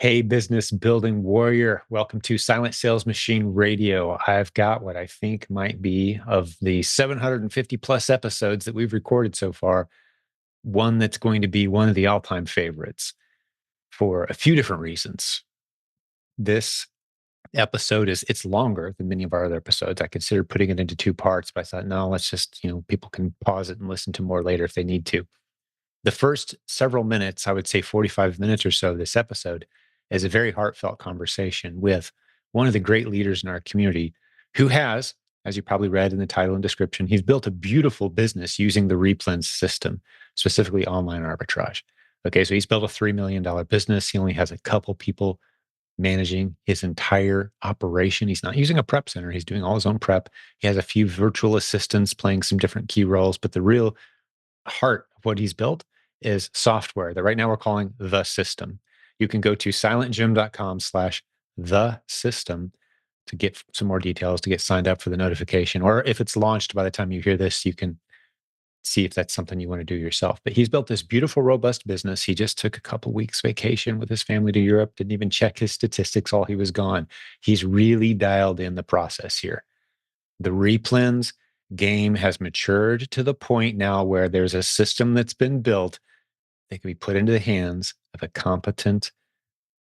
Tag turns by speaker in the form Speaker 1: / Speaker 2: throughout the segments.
Speaker 1: Hey, business building warrior. Welcome to Silent Sales Machine Radio. I've got what I think might be, of the 750 plus episodes that we've recorded so far, one that's going to be one of the all time favorites for a few different reasons. This episode it's longer than many of our other episodes. I considered putting it into two parts, but I thought, no, let's just, people can pause it and listen to more later if they need to. The first several minutes, I would say 45 minutes or so of this episode, is a very heartfelt conversation with one of the great leaders in our community who has, as you probably read in the title and description, he's built a beautiful business using the REPLENS system, specifically online arbitrage. Okay, so he's built a $3 million business. He only has a couple people managing his entire operation. He's not using a prep center. He's doing all his own prep. He has a few virtual assistants playing some different key roles, but the real heart of what he's built is software that right now we're calling the system. You can go to silentjim.com/the system to get some more details, to get signed up for the notification. Or if it's launched by the time you hear this, you can see if that's something you want to do yourself. But he's built this beautiful, robust business. He just took a couple weeks vacation with his family to Europe, didn't even check his statistics while he was gone. He's really dialed in the process here. The replens game has matured to the point now where there's a system that's been built that can be put into the hands of a competent,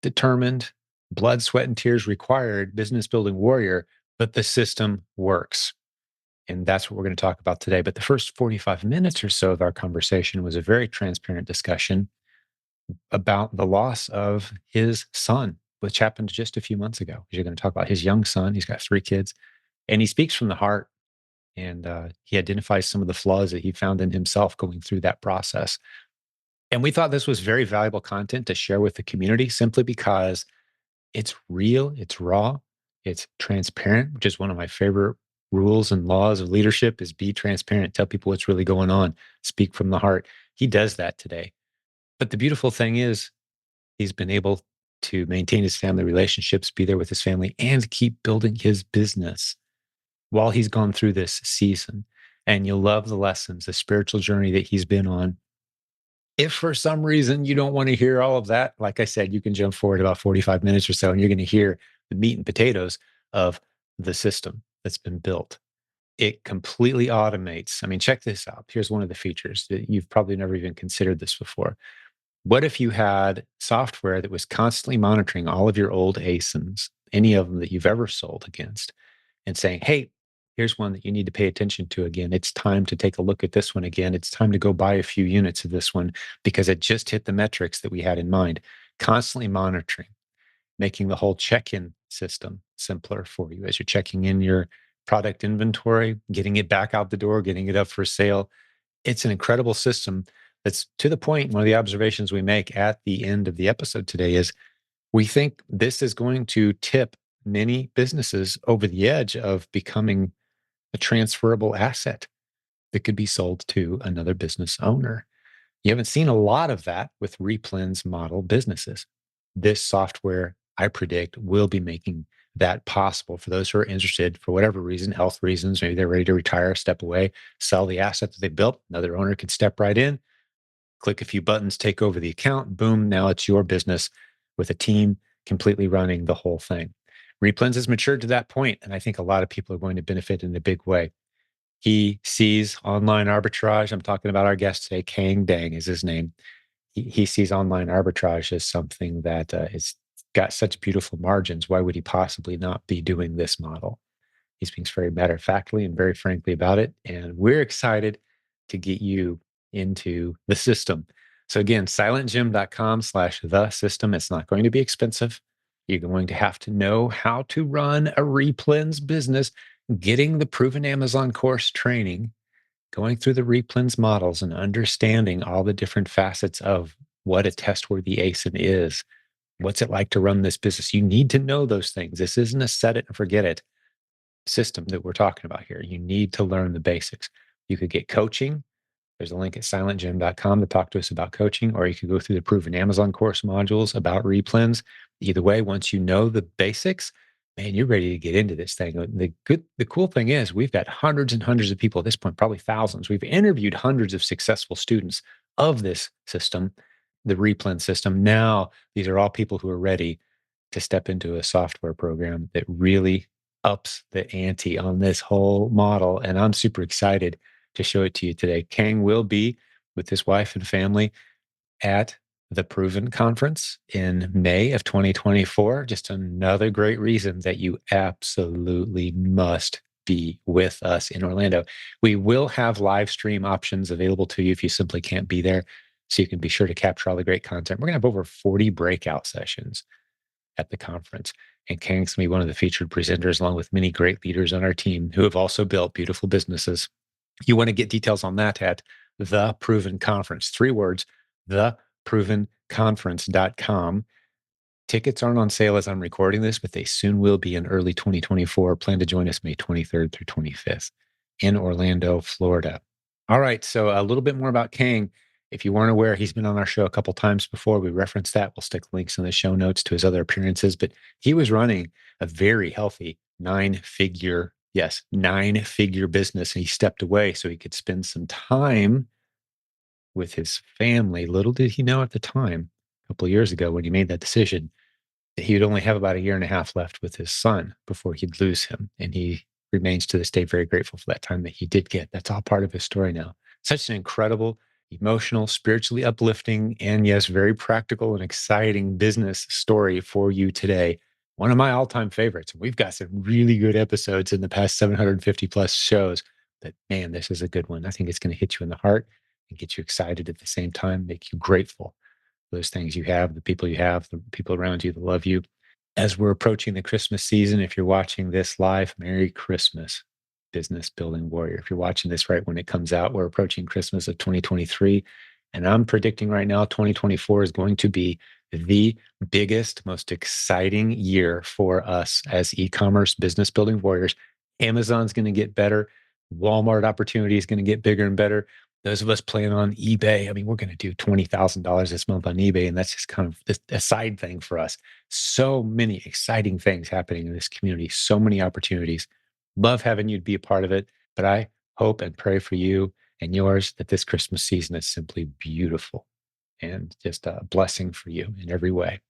Speaker 1: determined, blood, sweat, and tears required business building warrior, but the system works. And that's what we're going to talk about today. But the first 45 minutes or so of our conversation was a very transparent discussion about the loss of his son, which happened just a few months ago. You're going to talk about his young son. He's got 3 kids, and he speaks from the heart, and he identifies some of the flaws that he found in himself going through that process. And we thought this was very valuable content to share with the community simply because it's real, it's raw, it's transparent, which is one of my favorite rules and laws of leadership: is be transparent, tell people what's really going on, speak from the heart. He does that today. But the beautiful thing is he's been able to maintain his family relationships, be there with his family, and keep building his business while he's gone through this season. And you'll love the lessons, the spiritual journey that he's been on. If for some reason you don't want to hear all of that, like I said, you can jump forward about 45 minutes or so, and you're going to hear the meat and potatoes of the system that's been built. It completely automates. I mean, check this out. Here's one of the features that you've probably never even considered this before. What if you had software that was constantly monitoring all of your old ASINs, any of them that you've ever sold against, and saying, hey, here's one that you need to pay attention to again. It's time to take a look at this one again. It's time to go buy a few units of this one because it just hit the metrics that we had in mind. Constantly monitoring, making the whole check-in system simpler for you as you're checking in your product inventory, getting it back out the door, getting it up for sale. It's an incredible system that's to the point. One of the observations we make at the end of the episode today is we think this is going to tip many businesses over the edge of becoming a transferable asset that could be sold to another business owner. You haven't seen a lot of that with replens model businesses. This software, I predict, will be making that possible for those who are interested for whatever reason, health reasons, maybe they're ready to retire, step away, sell the asset that they built. Another owner can step right in, click a few buttons, take over the account. Boom, now it's your business with a team completely running the whole thing. Replens has matured to that point, and I think a lot of people are going to benefit in a big way. He sees online arbitrage. I'm talking about our guest today, Khang Dang is his name. He sees online arbitrage as something that is got such beautiful margins. Why would he possibly not be doing this model? He speaks very matter-of-factly and very frankly about it, and we're excited to get you into the system. So again, silentjim.com/the system. It's not going to be expensive. You're going to have to know how to run a replens business, getting the proven Amazon course training, going through the replens models and understanding all the different facets of what a test-worthy ASIN is. What's it like to run this business? You need to know those things. This isn't a set it and forget it system that we're talking about here. You need to learn the basics. You could get coaching. There's a link at silentjim.com to talk to us about coaching, or you could go through the proven Amazon course modules about replens. Either way, once you know the basics, man, you're ready to get into this thing. The cool thing is we've got hundreds and hundreds of people at this point, probably thousands. We've interviewed hundreds of successful students of this system, the REPLENS system. Now, these are all people who are ready to step into a software program that really ups the ante on this whole model. And I'm super excited to show it to you today. Khang will be with his wife and family at the Proven Conference in May of 2024. Just another great reason that you absolutely must be with us in Orlando. We will have live stream options available to you if you simply can't be there. So you can be sure to capture all the great content. We're going to have over 40 breakout sessions at the conference. And Khang's going to be one of the featured presenters, along with many great leaders on our team who have also built beautiful businesses. You want to get details on that at The Proven Conference. 3 words, theprovenconference.com. Tickets aren't on sale as I'm recording this, but they soon will be in early 2024. Plan to join us May 23rd through 25th in Orlando, Florida. All right, so a little bit more about Khang. If you weren't aware, he's been on our show a couple times before. We referenced that. We'll stick links in the show notes to his other appearances, but he was running a very healthy 9-figure business, and he stepped away so he could spend some time with his family. Little did he know at the time, a couple of years ago when he made that decision, that he would only have about a year and a half left with his son before he'd lose him. And he remains to this day very grateful for that time that he did get. That's all part of his story now. Such an incredible, emotional, spiritually uplifting, and yes, very practical and exciting business story for you today. One of my all-time favorites. We've got some really good episodes in the past 750 plus shows, but man, this is a good one. I think it's going to hit you in the heart and get you excited at the same time, make you grateful for those things you have, the people around you that love you. As we're approaching the Christmas season, if you're watching this live, Merry Christmas, business building warrior. If you're watching this right when it comes out, we're approaching Christmas of 2023. And I'm predicting right now 2024 is going to be the biggest, most exciting year for us as e-commerce business building warriors. Amazon's going to get better. Walmart opportunity is going to get bigger and better. Those of us playing on eBay, I mean, we're going to do $20,000 this month on eBay, and that's just kind of a side thing for us. So many exciting things happening in this community, so many opportunities. Love having you be a part of it, but I hope and pray for you and yours that this Christmas season is simply beautiful and just a blessing for you in every way.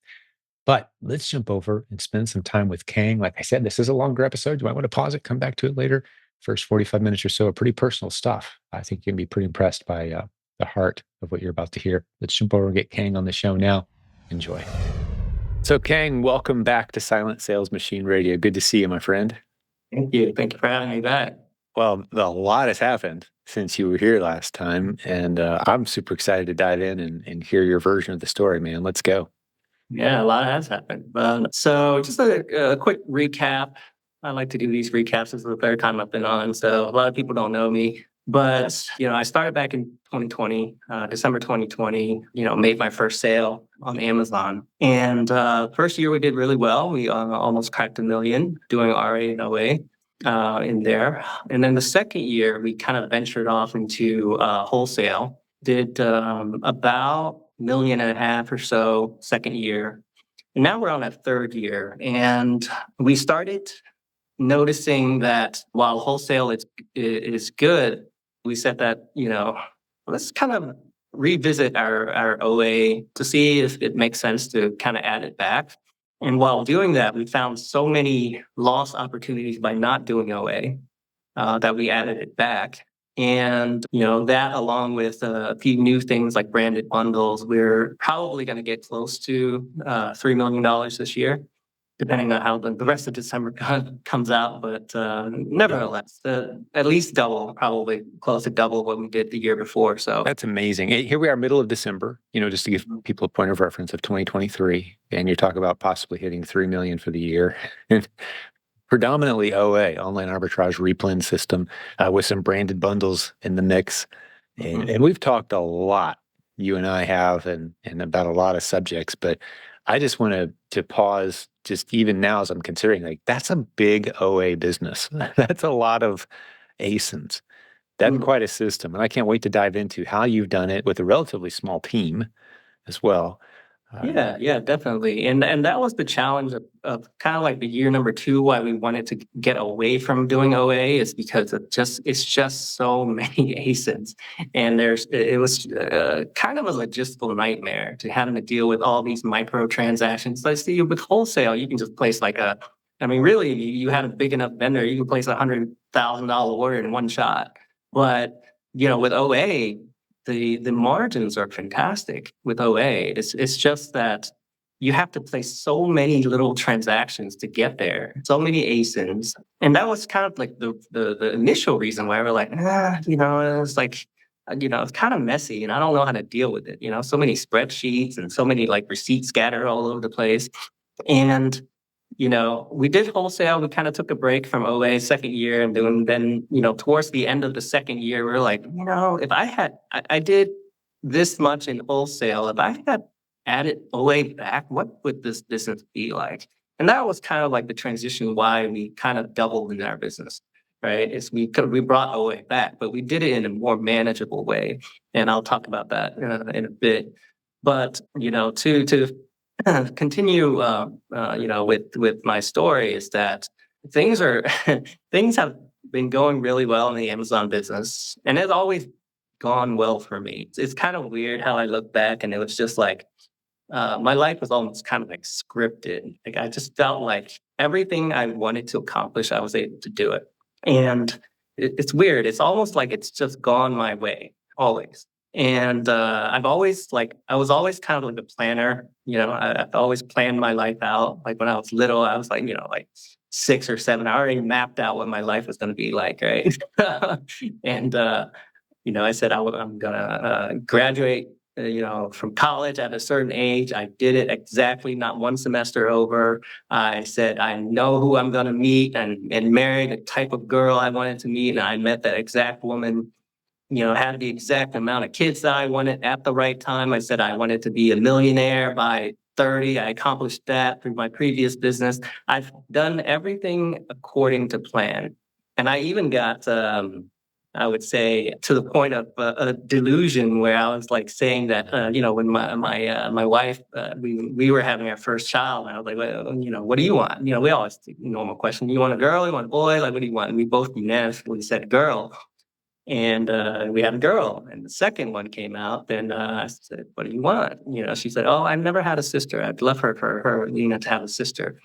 Speaker 1: But let's jump over and spend some time with Khang. Like I said, this is a longer episode. You might want to pause it, come back to it later. First 45 minutes or so are pretty personal stuff. I think you're going to be pretty impressed by the heart of what you're about to hear. Let's jump over and get Khang on the show now. Enjoy. So Khang, welcome back to Silent Sales Machine Radio. Good to see you, my friend.
Speaker 2: Thank you. Thank you for having me back.
Speaker 1: Well, a lot has happened since you were here last time, and I'm super excited to dive in and hear your version of the story, man. Let's go.
Speaker 2: Yeah, a lot has happened. So just a quick recap. I like to do these recaps. This is the third time I've been on, so a lot of people don't know me. But, I started back in 2020, December 2020, made my first sale on Amazon. And first year we did really well. We almost cracked $1 million doing RA and OA in there. And then the second year, we kind of ventured off into wholesale, did about $1.5 million or so second year. And now we're on that third year. And we started noticing that while wholesale is good, we said that, let's kind of revisit our OA to see if it makes sense to kind of add it back. And while doing that, we found so many lost opportunities by not doing OA that we added it back. And, that along with a few new things like branded bundles, we're probably going to get close to $3 million this year, depending on how the rest of December comes out. But nevertheless, at least double, probably close to double what we did the year before. So
Speaker 1: that's amazing. Here we are, middle of December, just to give people a point of reference of 2023. And you're talking about possibly hitting 3 million for the year. And predominantly OA, online arbitrage REPLENS system, with some branded bundles in the mix. And we've talked a lot, you and I have, and about a lot of subjects, but I just want to pause just even now as I'm considering, like, that's a big OA business. That's a lot of ASINs. That's quite a system. And I can't wait to dive into how you've done it with a relatively small team as well.
Speaker 2: Yeah, definitely. And that was the challenge of kind of like the year number two, why we wanted to get away from doing OA is because it's just so many ASINs. And it was kind of a logistical nightmare to having to deal with all these micro transactions. Let's see, with wholesale, you can just place I mean, really, you had a big enough vendor, you can place $100,000 order in one shot. But, with OA, the margins are fantastic with OA. It's just that you have to place so many little transactions to get there, so many ASINs, and that was kind of like the initial reason why we're like, it's like, it's kind of messy, and I don't know how to deal with it. So many spreadsheets and so many like receipts scattered all over the place, and we did wholesale. We kind of took a break from OA second year, and then towards the end of the second year, we are like, if I did this much in wholesale, if I had added OA back, what would this business be like? And that was kind of like the transition why we kind of doubled in our business, right? Is we brought OA back, but we did it in a more manageable way, and I'll talk about that in a bit. But to continue, with my story is that things are things have been going really well in the Amazon business, and it's always gone well for me. It's kind of weird how I look back, and it was just like my life was almost kind of like scripted. Like I just felt like everything I wanted to accomplish, I was able to do it, and it's weird. It's almost like it's just gone my way always. And I was always kind of like a planner. I've always planned my life out. Like when I was little, I was like, like 6 or 7. I already mapped out what my life was going to be like, right? And I said I'm gonna graduate, from college at a certain age. I did it exactly, not one semester over. I said I know who I'm gonna meet and marry the type of girl I wanted to meet, and I met that exact woman. Had the exact amount of kids that I wanted at the right time. I said I wanted to be a millionaire by 30. I accomplished that through my previous business. I've done everything according to plan. And I even got, I would say, to the point of a delusion where I was like saying that, when my wife, we were having our first child, and I was like, well, what do you want? We always do the normal question: you want a girl? You want a boy? Like, what do you want? And we both unanimously said girl. And we had a girl, and the second one came out. Then I said, "What do you want?" She said, "Oh, I've never had a sister. I'd love for her, to have a sister."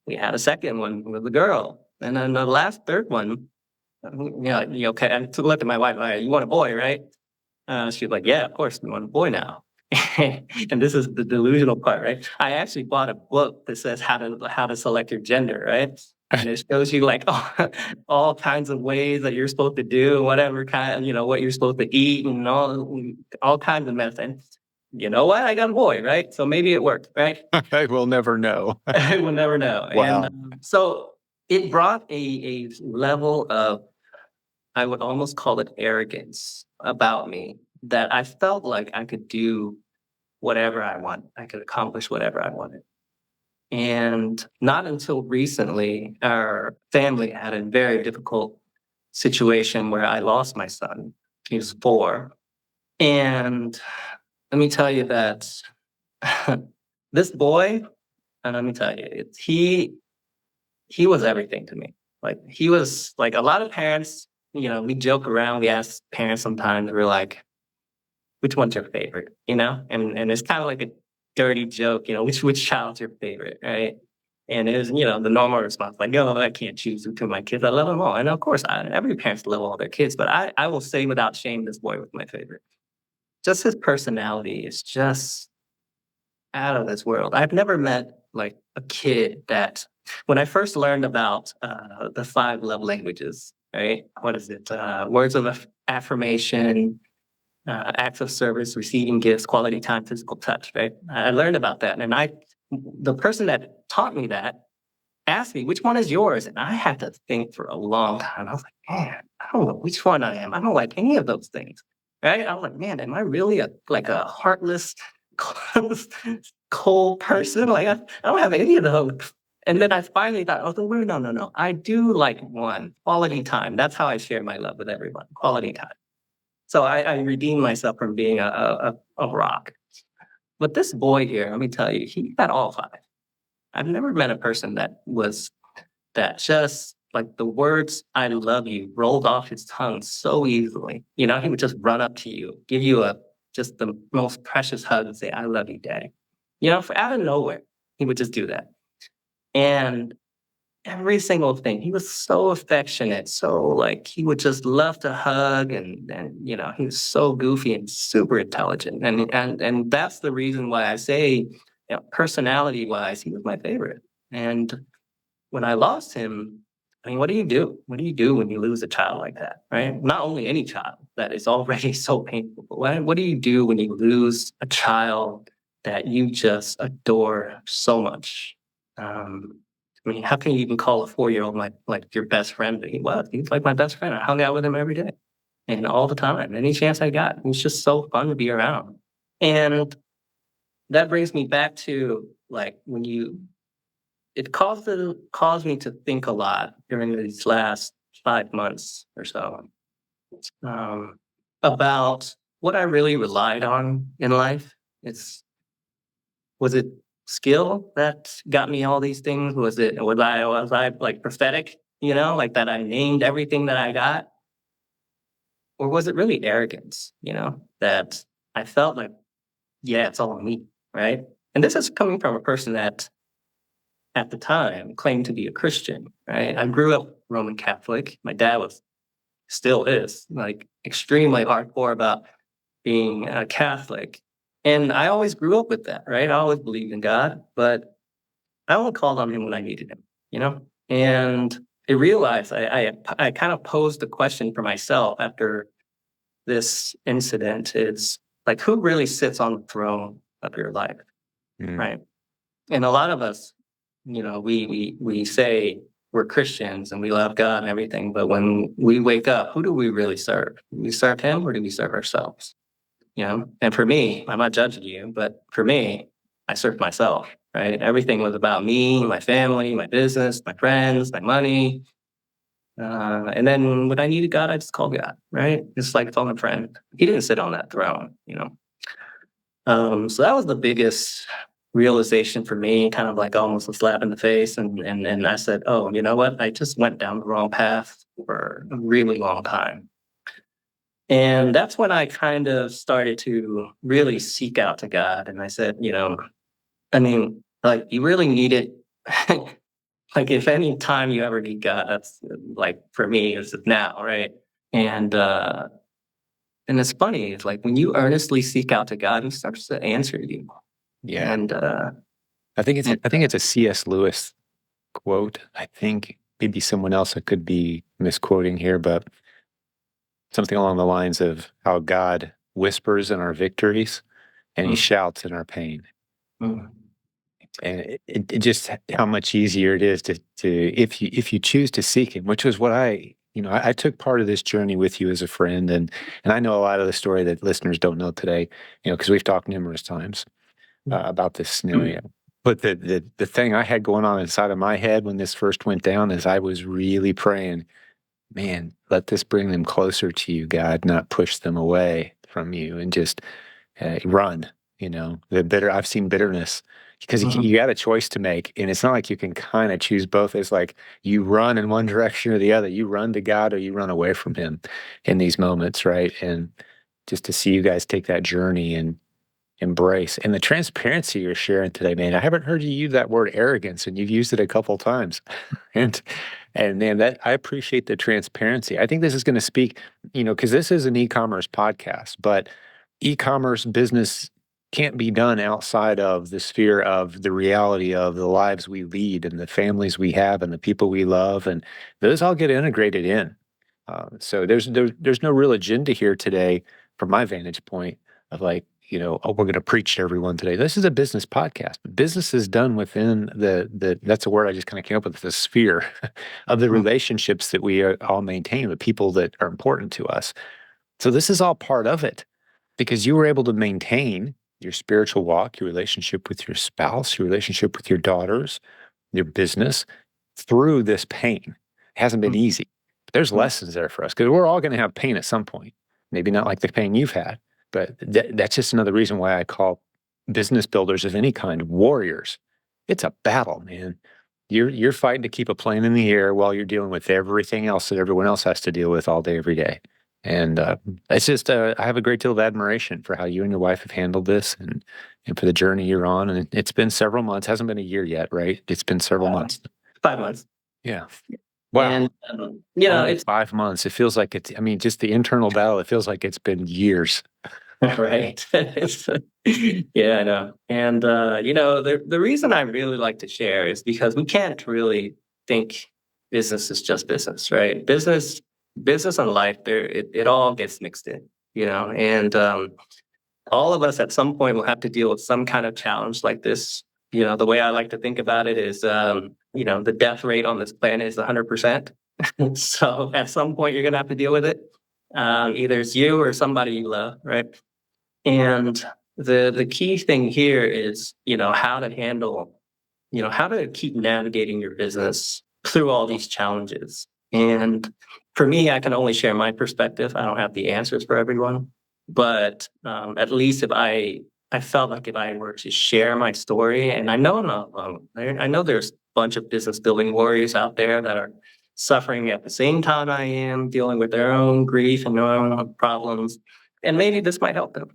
Speaker 2: We had a second one with a girl, and then the third one, okay. I looked at my wife. "All right, you want a boy, right?" She was like, "Yeah, of course, we want a boy now." And this is the delusional part, right? I actually bought a book that says how to select your gender, right? And it shows you like all kinds of ways that you're supposed to do whatever kind, what you're supposed to eat and all kinds of methods. You know what? I got a boy, right? So maybe it worked, right?
Speaker 1: I will never know.
Speaker 2: We'll never know. And
Speaker 1: Wow.
Speaker 2: so it brought a level of, I would almost call it arrogance about me, that I felt like I could do whatever I want. I could accomplish whatever I wanted. And not until recently, our family had a very difficult situation where I lost my son. He was 4. And let me tell you that this boy, and let me tell you, he was everything to me. Like he was like a lot of parents, we joke around, we ask parents sometimes, we're like, which one's your favorite? And it's kind of like a dirty joke, which child's your favorite, right? And it was, the normal response, like, no, I can't choose between my kids. I love them all. And of course, every parent love all their kids, but I will say without shame, this boy was my favorite. Just his personality is just out of this world. I've never met like a kid that, when I first learned about the 5 love languages, right? What is it? Words of affirmation, acts of service, receiving gifts, quality time, physical touch, right? I learned about that. And the person that taught me that asked me, which one is yours? And I had to think for a long time. I was like, man, I don't know which one I am. I don't like any of those things, right? I was like, man, am I really a heartless, cold person? Like, I don't have any of those. And then I finally thought, oh, no. I do like one, quality time. That's how I share my love with everyone, quality time. So I redeemed myself from being a rock. But this boy here, let me tell you, he got all five. I've never met a person that just like the words "I love you" rolled off his tongue so easily. You know, he would just run up to you, give you a just the most precious hug and say, "I love you, Daddy." You know, for out of nowhere, he would just do that. And every single thing, he was so affectionate, so like he would just love to hug, and you know, he was so goofy and super intelligent. And that's the reason why I say, you know, personality wise, he was my favorite. And when I lost him, I mean, what do you do? What do you do when you lose a child like that, right? Not only any child that is already so painful, but what do you do when you lose a child that you just adore so much? I mean, how can you even call a 4-year-old like your best friend? But he was. He was like my best friend. I hung out with him every day and all the time, any chance I got. It was just so fun to be around. And that brings me back to like when you it caused me to think a lot during these last 5 months or so, um, about what I really relied on in life. It's Was it skill that got me all these things? Was I like prophetic, you know, like that I named everything that I got? Or was it really arrogance, you know, that I felt like, yeah, it's all me, right? And this is coming from a person that at the time claimed to be a Christian, right? I grew up Roman Catholic. My dad still is like extremely hardcore about being a Catholic. And I always grew up with that, right? I always believed in God, but I only called on him when I needed him, you know? And I realized I kind of posed the question for myself after this incident is like, who really sits on the throne of your life,
Speaker 1: Mm,
Speaker 2: right? And a lot of us, you know, we say we're Christians and we love God and everything, but when we wake up, who do we really serve? Do we serve Him or do we serve ourselves? You know, and for me, I'm not judging you, but for me, I served myself. Right, everything was about me, my family, my business, my friends, my money. And then when I needed God, I just called God. Right, just like phone a friend. He didn't sit on that throne, you know. So that was the biggest realization for me, kind of like almost a slap in the face. And I said, oh, you know what? I just went down the wrong path for a really long time. And that's when I kind of started to really seek out to God. And I said, you know, I mean, like you really need it. Like if any time you ever need God, that's like for me, it's now, right? And uh and it's funny, it's like when you earnestly seek out to God, He starts to answer you.
Speaker 1: yeah.
Speaker 2: And and
Speaker 1: I think it's a C.S. Lewis quote. I think maybe someone else I could be misquoting here, but something along the lines of how God whispers in our victories and he
Speaker 2: mm,
Speaker 1: shouts in our pain.
Speaker 2: mm,
Speaker 1: And it just how much easier it is to if you choose to seek him, which was what I took part of this journey with you as a friend, and I know a lot of the story that listeners don't know today, because we've talked numerous times about this scenario. But the thing I had going on inside of my head when this first went down is I was really praying, man, let this bring them closer to you, God, not push them away from you, and just run. I've seen bitterness because
Speaker 2: mm,
Speaker 1: you got a choice to make, and it's not like you can kind of choose both. It's like you run in one direction or the other. You run to God or you run away from Him in these moments, right? And just to see you guys take that journey and embrace and the transparency you're sharing today, man. I haven't heard you use that word arrogance, and you've used it a couple times, and man, that I appreciate the transparency. I think this is going to speak, because this is an e-commerce podcast, but e-commerce business can't be done outside of the sphere of the reality of the lives we lead and the families we have and the people we love, and those all get integrated in. So there's no real agenda here today, from my vantage point, of like, oh, we're going to preach to everyone today. This is a business podcast. Business is done within the that's a word I just kind of came up with, the sphere of the
Speaker 2: mm,
Speaker 1: relationships that we all maintain with people that are important to us. So this is all part of it, because you were able to maintain your spiritual walk, your relationship with your spouse, your relationship with your daughters, your business through this pain. It hasn't been
Speaker 2: mm,
Speaker 1: easy. But there's
Speaker 2: mm.
Speaker 1: lessons there for us, because we're all going to have pain at some point. Maybe not like the pain you've had, but that's just another reason why I call business builders of any kind, warriors. It's a battle, man. You're fighting to keep a plane in the air while you're dealing with everything else that everyone else has to deal with all day, every day. And it's just, I have a great deal of admiration for how you and your wife have handled this, and for the journey you're on. And it's been several months. Hasn't been a year yet, right? It's been several months.
Speaker 2: 5 months.
Speaker 1: Yeah. Wow.
Speaker 2: And,
Speaker 1: Only
Speaker 2: it's
Speaker 1: 5 months. It feels like it's, I mean, just the internal battle, it feels like it's been years.
Speaker 2: right. Yeah, I know. And, the reason I really like to share is because we can't really think business is just business, right? Business and life, it all gets mixed in, and all of us at some point will have to deal with some kind of challenge like this. The way I like to think about it is, the death rate on this planet is 100%. So at some point, you're going to have to deal with it. Either it's you or somebody you love, right? And the key thing here is, how to handle, how to keep navigating your business through all these challenges. And for me, I can only share my perspective. I don't have the answers for everyone, but at least if I felt like if I were to share my story, and I know I'm not alone. I know there's a bunch of business building warriors out there that are suffering at the same time I am, dealing with their own grief and their own problems, and maybe this might help them.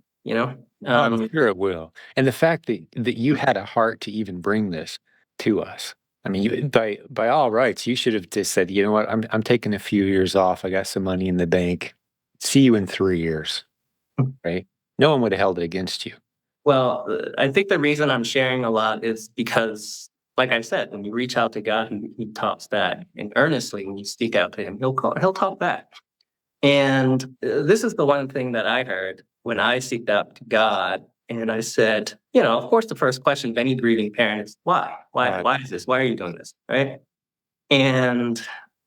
Speaker 1: I'm sure it will. And the fact that you had a heart to even bring this to us. I mean, by all rights, you should have just said, you know what, I'm taking a few years off. I got some money in the bank. See you in 3 years, right? No one would have held it against you.
Speaker 2: Well, I think the reason I'm sharing a lot is because, like I said, when you reach out to God, he talks back, and earnestly when you speak out to him, he'll talk back. And this is the one thing that I heard when I seeked out to God, and I said, of course, the first question of any grieving parent is why?
Speaker 1: Right.
Speaker 2: Why is this? Why are you doing this? Right? And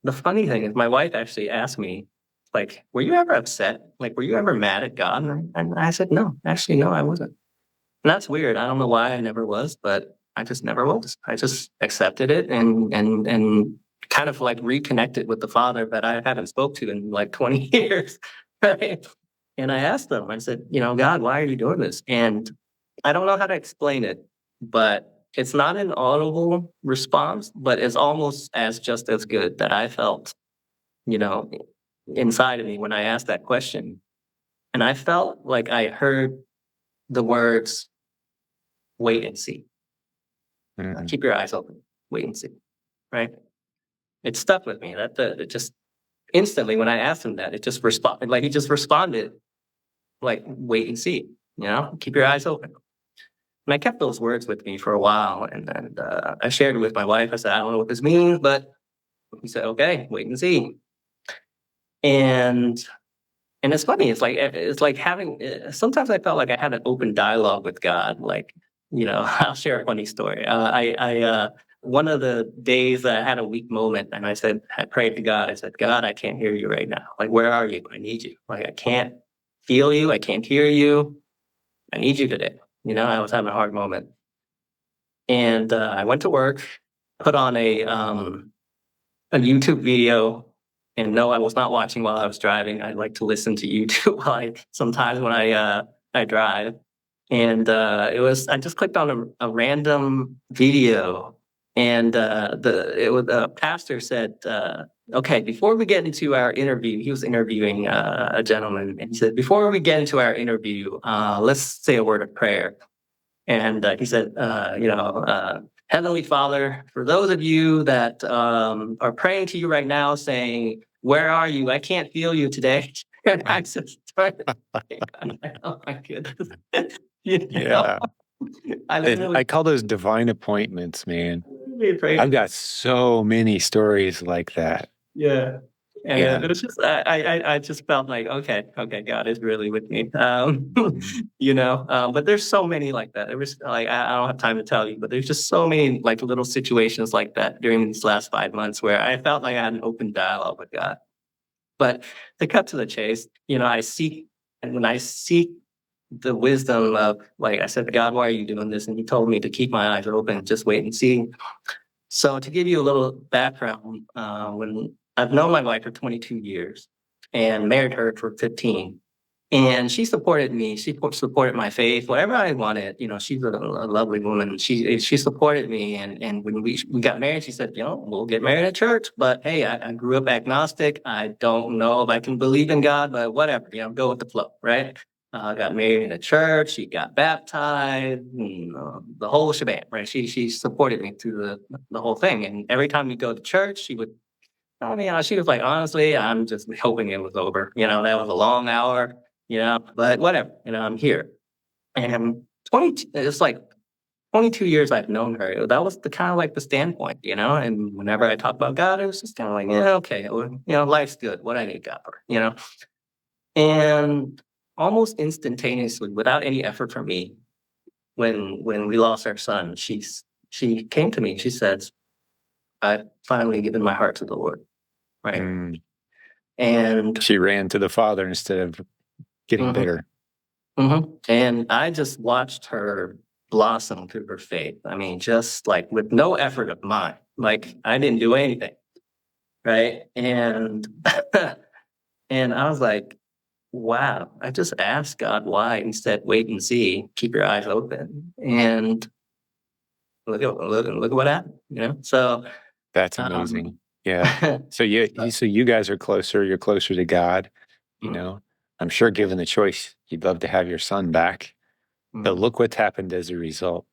Speaker 2: the funny thing is, my wife actually asked me, like, were you ever upset? Like, were you ever mad at God? And I said, no, actually, no, I wasn't. And that's weird. I don't know why I never was, but I just never was. I just accepted it and kind of like reconnected with the Father that I haven't spoke to in like 20 years. Right? And I asked him, I said, God, why are you doing this? And I don't know how to explain it, but it's not an audible response, but it's almost as just as good that I felt, you know, inside of me when I asked that question. And I felt like I heard the words, wait and see.
Speaker 1: Mhm.
Speaker 2: Keep your eyes open. Wait and see. Right? It stuck with me. It just instantly when I asked him that, it just responded. Like he just responded, like wait and see. Keep your eyes open. And I kept those words with me for a while, and I shared it with my wife. I said, I don't know what this means, but he said, okay, wait and see. And it's funny. It's like having. Sometimes I felt like I had an open dialogue with God. Like, I'll share a funny story. One of the days that I had a weak moment, and I prayed to God. I said, God, I can't hear you right now. Like, where are you? I need you. Like, I can't feel you. I can't hear you. I need you today. I was having a hard moment, and I went to work, put on a YouTube video. And no, I was not watching while I was driving. I like to listen to YouTube sometimes when I drive. And I just clicked on a random video, and the pastor said, okay, before we get into our interview, he was interviewing a gentleman, and he said, before we get into our interview, let's say a word of prayer. And he said, Heavenly Father, for those of you that are praying to you right now, saying, where are you? I can't feel you today. And I just started, oh my goodness.
Speaker 1: Yeah.
Speaker 2: I literally
Speaker 1: I call those divine appointments, man.
Speaker 2: prayed.
Speaker 1: I've got so many stories like that.
Speaker 2: Yeah.
Speaker 1: Yeah.
Speaker 2: And it was just I just felt like, okay, God is really with me.
Speaker 1: Mhm.
Speaker 2: But there's so many like that. It was like I don't have time to tell you, but there's just so many like little situations like that during these last 5 months where I felt like I had an open dialogue with God. But to cut to the chase, when I seek the wisdom of, like I said, God, why are you doing this? And he told me to keep my eyes open, just wait and see. So to give you a little background, when I've known my wife for 22 years and married her for 15, And she supported me. She supported my faith, whatever I wanted. She's a lovely woman. She supported me, and when we got married, she said, we'll get married at church. But hey, I grew up agnostic. I don't know if I can believe in God, but whatever. Go with the flow, right? Got married in a church. She got baptized. The whole shebang, right? She supported me through the whole thing. And every time we go to church, she would. I mean, she was like, honestly, I'm just hoping it was over. That was a long hour. But whatever. I'm here. And it's like 22 years I've known her. That was the kind of like the standpoint. And whenever I talk about God, it was just kind of like, yeah, okay, well, life's good. What I need God for. And almost instantaneously, without any effort from me, when we lost our son, she came to me. She says, "I've finally given my heart to the Lord." Right.
Speaker 1: Mm.
Speaker 2: And
Speaker 1: She ran to the Father instead of getting bitter.
Speaker 2: And I just watched her blossom through her faith. I mean, just like with no effort of mine. Like I didn't do anything. Right. And and I was like, wow, I just asked God why. He said, wait and see, keep your eyes open. And look what happened. So
Speaker 1: That's amazing. Yeah. So you guys are closer. You're closer to God. I'm sure, given the choice, you'd love to have your son back. But look what's happened as a result.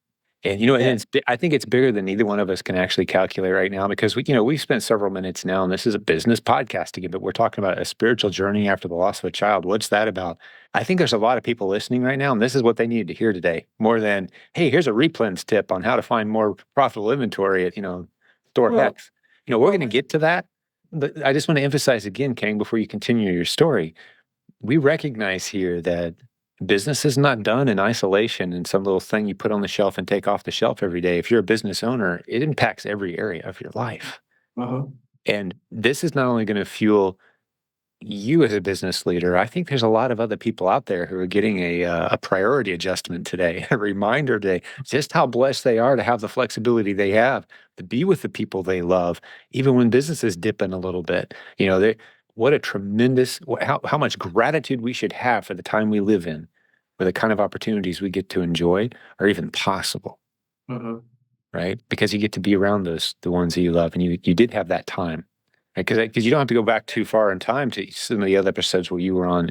Speaker 1: And I think it's bigger than either one of us can actually calculate right now, because we've spent several minutes now, and this is a business podcast again, but we're talking about a spiritual journey after the loss of a child. What's that about? I think there's a lot of people listening right now, and this is what they needed to hear today, more than, hey, here's a REPLENS tip on how to find more profitable inventory at store X. We're going to get to that. But I just want to emphasize again, Khang, before you continue your story, we recognize here that business is not done in isolation and some little thing you put on the shelf and take off the shelf every day. If you're a business owner, it impacts every area of your life. And this is not only going to fuel you as a business leader. I think there's a lot of other people out there who are getting a priority adjustment today, a reminder today, just how blessed they are to have the flexibility they have to be with the people they love, even when business is dipping a little bit. What a tremendous, how much gratitude we should have for the time we live in, for the kind of opportunities we get to enjoy are even possible, right? Because you get to be around the ones that you love, and you did have that time. Because you don't have to go back too far in time to some of the other episodes where you were on,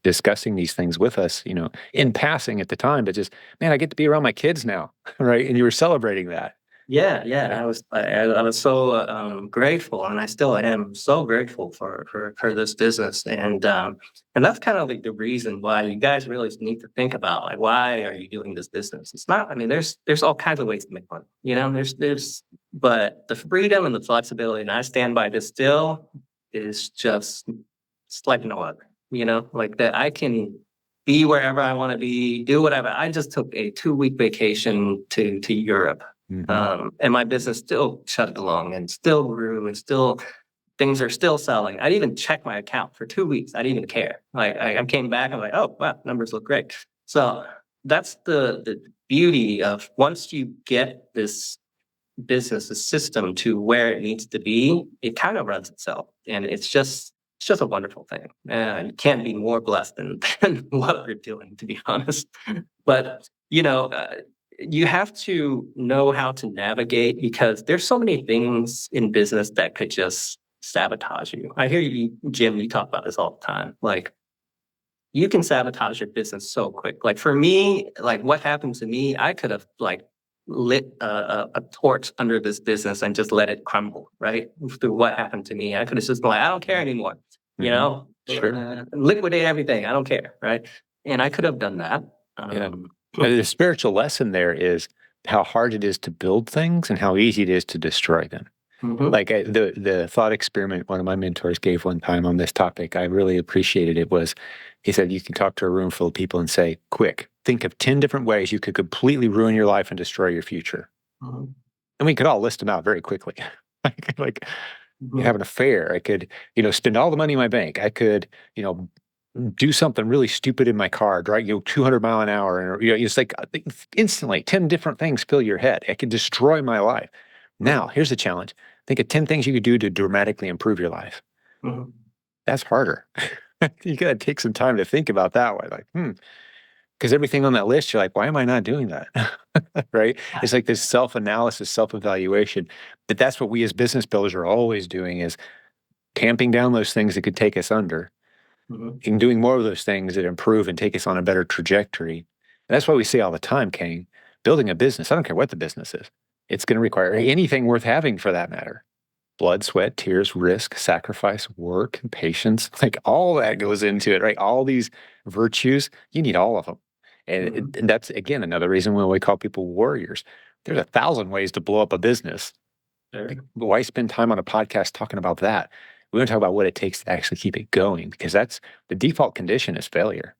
Speaker 1: discussing these things with us, in passing at the time, but just, man, I get to be around my kids now, right? And you were celebrating that.
Speaker 2: Yeah. I was so grateful, and I still am so grateful for this business, and that's kind of like the reason why you guys really need to think about, like, why are you doing this business? It's not. I mean, there's all kinds of ways to make money. But the freedom and the flexibility, and I stand by this still, is just it's like no other. Like that I can be wherever I want to be, do whatever. I just took a 2-week vacation to Europe. And my business still chugged along and still grew, and still things are still selling. I didn't even check my account for 2 weeks. I didn't even care. Like I came back, I'm like, oh wow, numbers look great. So that's the beauty of once you get this business, the system to where it needs to be, it kind of runs itself, and it's just a wonderful thing. And you can't be more blessed than what we're doing, to be honest. But you have to know how to navigate, because there's so many things in business that could just sabotage you. I hear you, Jim, you talk about this all the time. Like, you can sabotage your business so quick. Like for me, like what happened to me, I could have like lit a torch under this business and just let it crumble, right? Through what happened to me. I could have just been like, I don't care anymore,
Speaker 1: Sure.
Speaker 2: Liquidate everything. I don't care, right? And I could have done that.
Speaker 1: The spiritual lesson there is how hard it is to build things and how easy it is to destroy them. Like the thought experiment one of my mentors gave one time on this topic, I really appreciated it, was he said, you can talk to a room full of people and say, quick, think of 10 different ways you could completely ruin your life and destroy your future. And we could all list them out very quickly. like have an affair. I could, spend all the money in my bank. I could, do something really stupid in my car, drive 200 mile an hour, and it's like instantly 10 different things fill your head. It could destroy my life. Now, here's the challenge. Think of 10 things you could do to dramatically improve your life. That's harder. You got to take some time to think about that one. Like, because everything on that list, you're like, why am I not doing that? Right? It's like this self-analysis, self-evaluation. But that's what we as business builders are always doing is tamping down those things that could take us under
Speaker 2: Mhm.
Speaker 1: and doing more of those things that improve and take us on a better trajectory. And that's why we say all the time, Khang, building a business, I don't care what the business is, it's going to require anything worth having for that matter. Blood, sweat, tears, risk, sacrifice, work, patience, like all that goes into it, right? All these virtues, you need all of them. And that's, again, another reason why we call people warriors. There's 1,000 ways to blow up a business.
Speaker 2: Sure.
Speaker 1: Like, why spend time on a podcast talking about that? We want to talk about what it takes to actually keep it going, because that's the default condition is failure.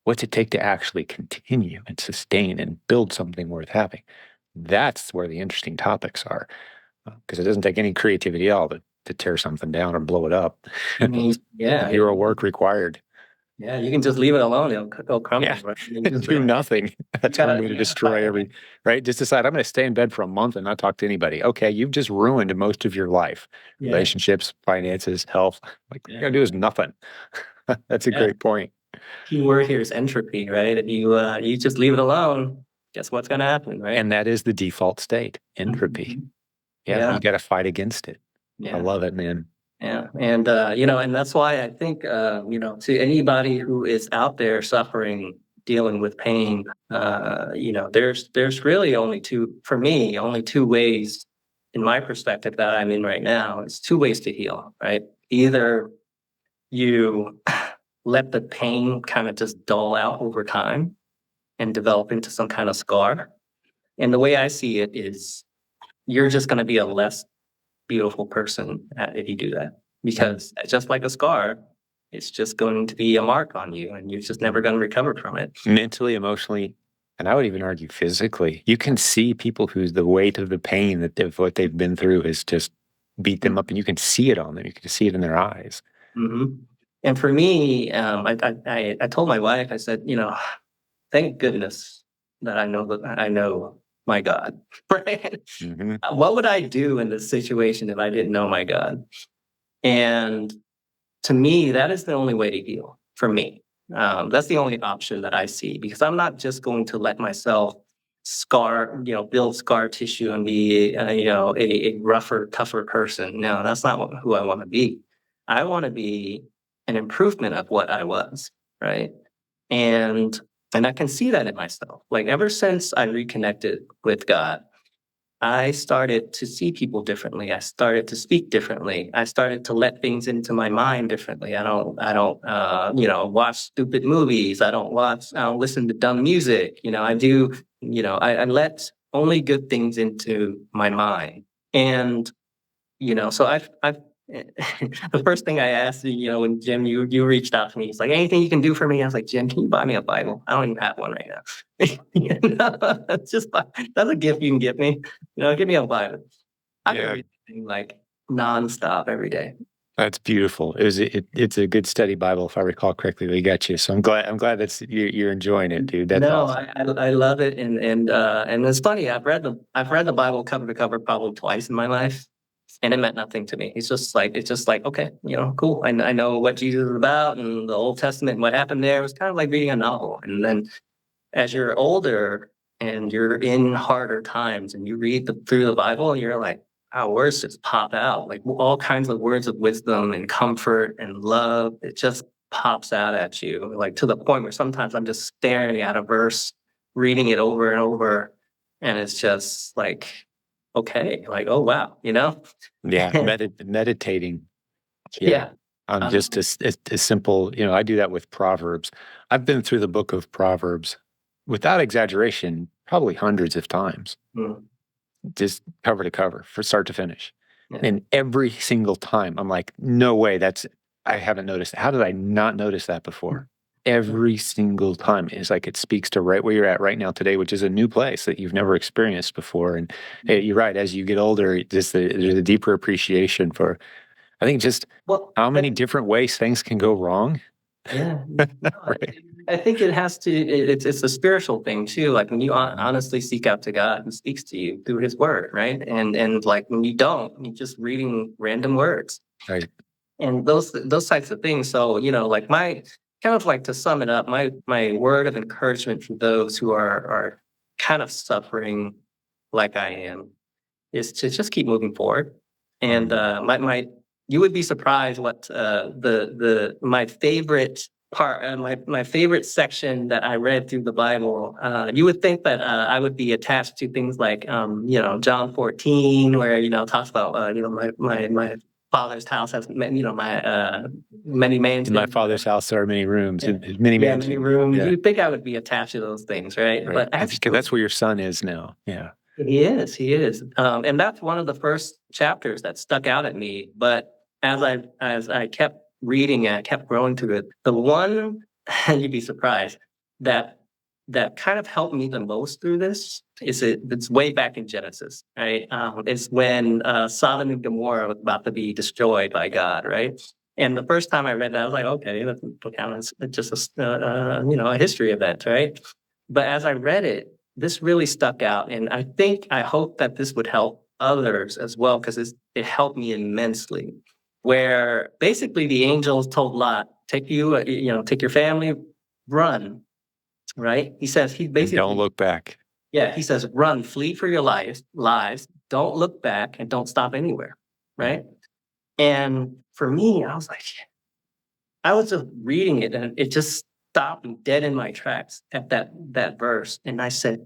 Speaker 1: What's it take to actually continue and sustain and build something worth having? That's where the interesting topics are, because it doesn't take any creativity at all to tear something down or blow it up.
Speaker 2: I mean, yeah,
Speaker 1: Zero work required.
Speaker 2: yeah, you can just leave it alone. It'll crumble.
Speaker 1: Yeah.
Speaker 2: Right? You
Speaker 1: And
Speaker 2: just
Speaker 1: do
Speaker 2: really-
Speaker 1: nothing. That's one way to
Speaker 2: you gotta
Speaker 1: destroy
Speaker 2: fight
Speaker 1: every,
Speaker 2: it.
Speaker 1: right? Just decide, I'm going to stay in bed for a month and not talk to anybody. Okay, you've just ruined most of your life.
Speaker 2: Yeah,
Speaker 1: Relationships, finances, health. Like, what
Speaker 2: yeah,
Speaker 1: you got to do is nothing. That's a
Speaker 2: yeah.
Speaker 1: great point.
Speaker 2: Key word here is entropy, right? If you just leave it alone, guess what's gonna happen, right?
Speaker 1: And that is the default state, entropy.
Speaker 2: Mhm.
Speaker 1: Yeah,
Speaker 2: Yeah,
Speaker 1: you got to fight against it. I
Speaker 2: yeah.
Speaker 1: love it, man.
Speaker 2: Yeah, and and that's why I think to anybody who is out there suffering, dealing with pain, there's really only two ways, in my perspective that I'm in right now. It's two ways to heal, right? Either you let the pain kind of just dull out over time and develop into some kind of scar, and the way I see it is you're just going to be a less beautiful person if you do that. Because just like a scar, it's just going to be a mark on you and you're just never going to recover from it.
Speaker 1: Mentally, emotionally, and I would even argue physically. You can see people who's the weight of the pain what they've been through has just beat them up, and you can see it on them. You can see it in their eyes.
Speaker 2: Mm-hmm. And for me, I told my wife, I said, thank goodness that I know my God. Right?
Speaker 1: Mm-hmm.
Speaker 2: What would I do in this situation if I didn't know my God? And to me, that is the only way to heal for me. That's the only option that I see because I'm not just going to let myself build scar tissue and be, a rougher, tougher person. No, that's not who I want to be. I want to be an improvement of what I was, right? And and I can see that in myself. Like ever since I reconnected with God, I started to see people differently. I started to speak differently. I started to let things into my mind differently. I don't watch stupid movies. I don't listen to dumb music. I do, I let only good things into my mind. And, so I've, the first thing I asked, when Jim, you reached out to me, he's like, anything you can do for me? I was like, Jim, can you buy me a Bible? I don't even have one right now. It's just that's a gift you can give me. Give me a Bible. I can
Speaker 1: Yeah.
Speaker 2: read this thing like nonstop every day.
Speaker 1: That's beautiful. It's a good study Bible, if I recall correctly. They got you, so I'm glad that's you're enjoying it, dude. That's
Speaker 2: No,
Speaker 1: awesome.
Speaker 2: I love it, and it's funny. I've read the Bible cover to cover probably twice in my life, and it meant nothing to me. It's just like okay, cool. I know what Jesus is about and the Old Testament and what happened there. It was kind of like reading a novel. And then as you're older and you're in harder times and you read through the Bible, and you're like, wow, words just pop out. Like all kinds of words of wisdom and comfort and love. It just pops out at you, like to the point where sometimes I'm just staring at a verse, reading it over and over, and it's just like, okay, like, oh wow,
Speaker 1: Yeah, meditating.
Speaker 2: Yeah.
Speaker 1: I'm
Speaker 2: Um,
Speaker 1: just as simple. I do that with Proverbs. I've been through the book of Proverbs, without exaggeration, probably hundreds of times,
Speaker 2: mm,
Speaker 1: just cover to cover, from start to finish.
Speaker 2: yeah.
Speaker 1: And every single time, I'm like, no way, I haven't noticed. How did I not notice that before? Every single time. It's like it speaks to right where you're at right now today, which is a new place that you've never experienced before. And hey, you're right. As you get older, there's a deeper appreciation for, I think, just
Speaker 2: Well,
Speaker 1: how many different ways things can go wrong.
Speaker 2: yeah. No,
Speaker 1: Right.
Speaker 2: I think it has to. It's a spiritual thing too. Like when you honestly seek out to God, He speaks to you through His Word, right? And like when you don't, you're just reading random words.
Speaker 1: Right.
Speaker 2: and those types of things. So, like my kind of like to sum it up, my word of encouragement for those who are kind of suffering like I am is to just keep moving forward. And my you would be surprised what the my favorite part, my favorite section that I read through the Bible. You would think that I would be attached to things like John 14, where talks about my father's house has many mansions.
Speaker 1: In my father's house there are many rooms,
Speaker 2: Yeah.
Speaker 1: many
Speaker 2: Yeah,
Speaker 1: mansions.
Speaker 2: many rooms.
Speaker 1: Yeah.
Speaker 2: You'd think I would be attached to those things, right?
Speaker 1: Right.
Speaker 2: But
Speaker 1: Because
Speaker 2: actually,
Speaker 1: that's where your son is now. Yeah.
Speaker 2: he is. He is. And that's one of the first chapters that stuck out at me. But as I kept reading and I kept growing through it, the one and you'd be surprised that kind of helped me the most through this it's way back in Genesis, right? It's when Sodom and Gomorrah was about to be destroyed by God, right? And the first time I read that, I was like, okay, that's kind of just a history event, right? But as I read it, this really stuck out, and I hope that this would help others as well because it helped me immensely. Where basically the angels told Lot, "Take take your family, run." Right? He says he
Speaker 1: And
Speaker 2: basically
Speaker 1: don't look back.
Speaker 2: yeah, he says, "Run, flee for your lives. Don't look back, and don't stop anywhere." Right? And for me, I was like, I was just reading it, and it just stopped me dead in my tracks at that verse, and I said,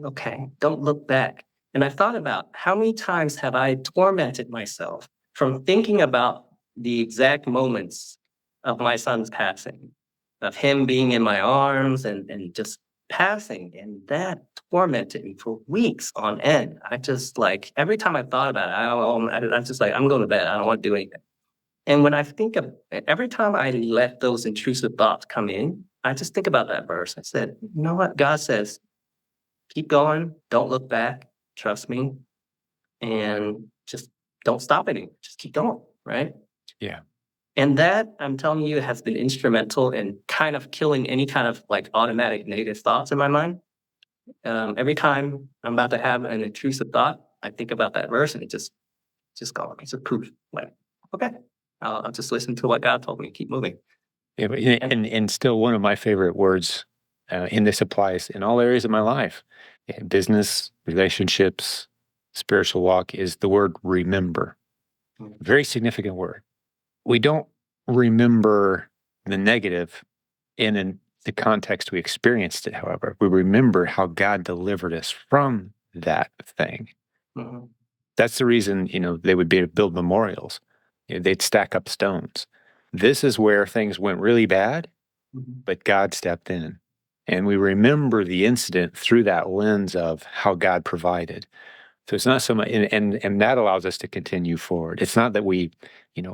Speaker 2: okay, don't look back. And I thought about how many times have I tormented myself from thinking about the exact moments of my son's passing, of him being in my arms and just passing. And that tormented me for weeks on end. I just like, every time I thought about it, I'm just like, I'm going to bed. I don't want to do anything. And when I think of every time I let those intrusive thoughts come in, I just think about that verse. I said, you know what? God says, keep going. Don't look back. Trust me. And just don't stop it. Just keep going. Right.
Speaker 1: Yeah.
Speaker 2: And that, I'm telling you, has been instrumental in kind of killing any kind of like automatic negative thoughts in my mind. Every time I'm about to have an intrusive thought, I think about that verse and it just gone. It's a proof. Like, okay, I'll just listen to what God told me. Keep moving.
Speaker 1: Yeah, and still one of my favorite words, and this applies in all areas of my life, business, relationships, spiritual walk, is the word remember. Very significant word. We don't remember the negative in the context we experienced it, however. We remember how God delivered us from that thing.
Speaker 2: Mhm.
Speaker 1: That's the reason, they would build memorials. They'd stack up stones. This is where things went really bad,
Speaker 2: Mhm.
Speaker 1: but God stepped in. And we remember the incident through that lens of how God provided. So it's not so much, and that allows us to continue forward. It's not that we,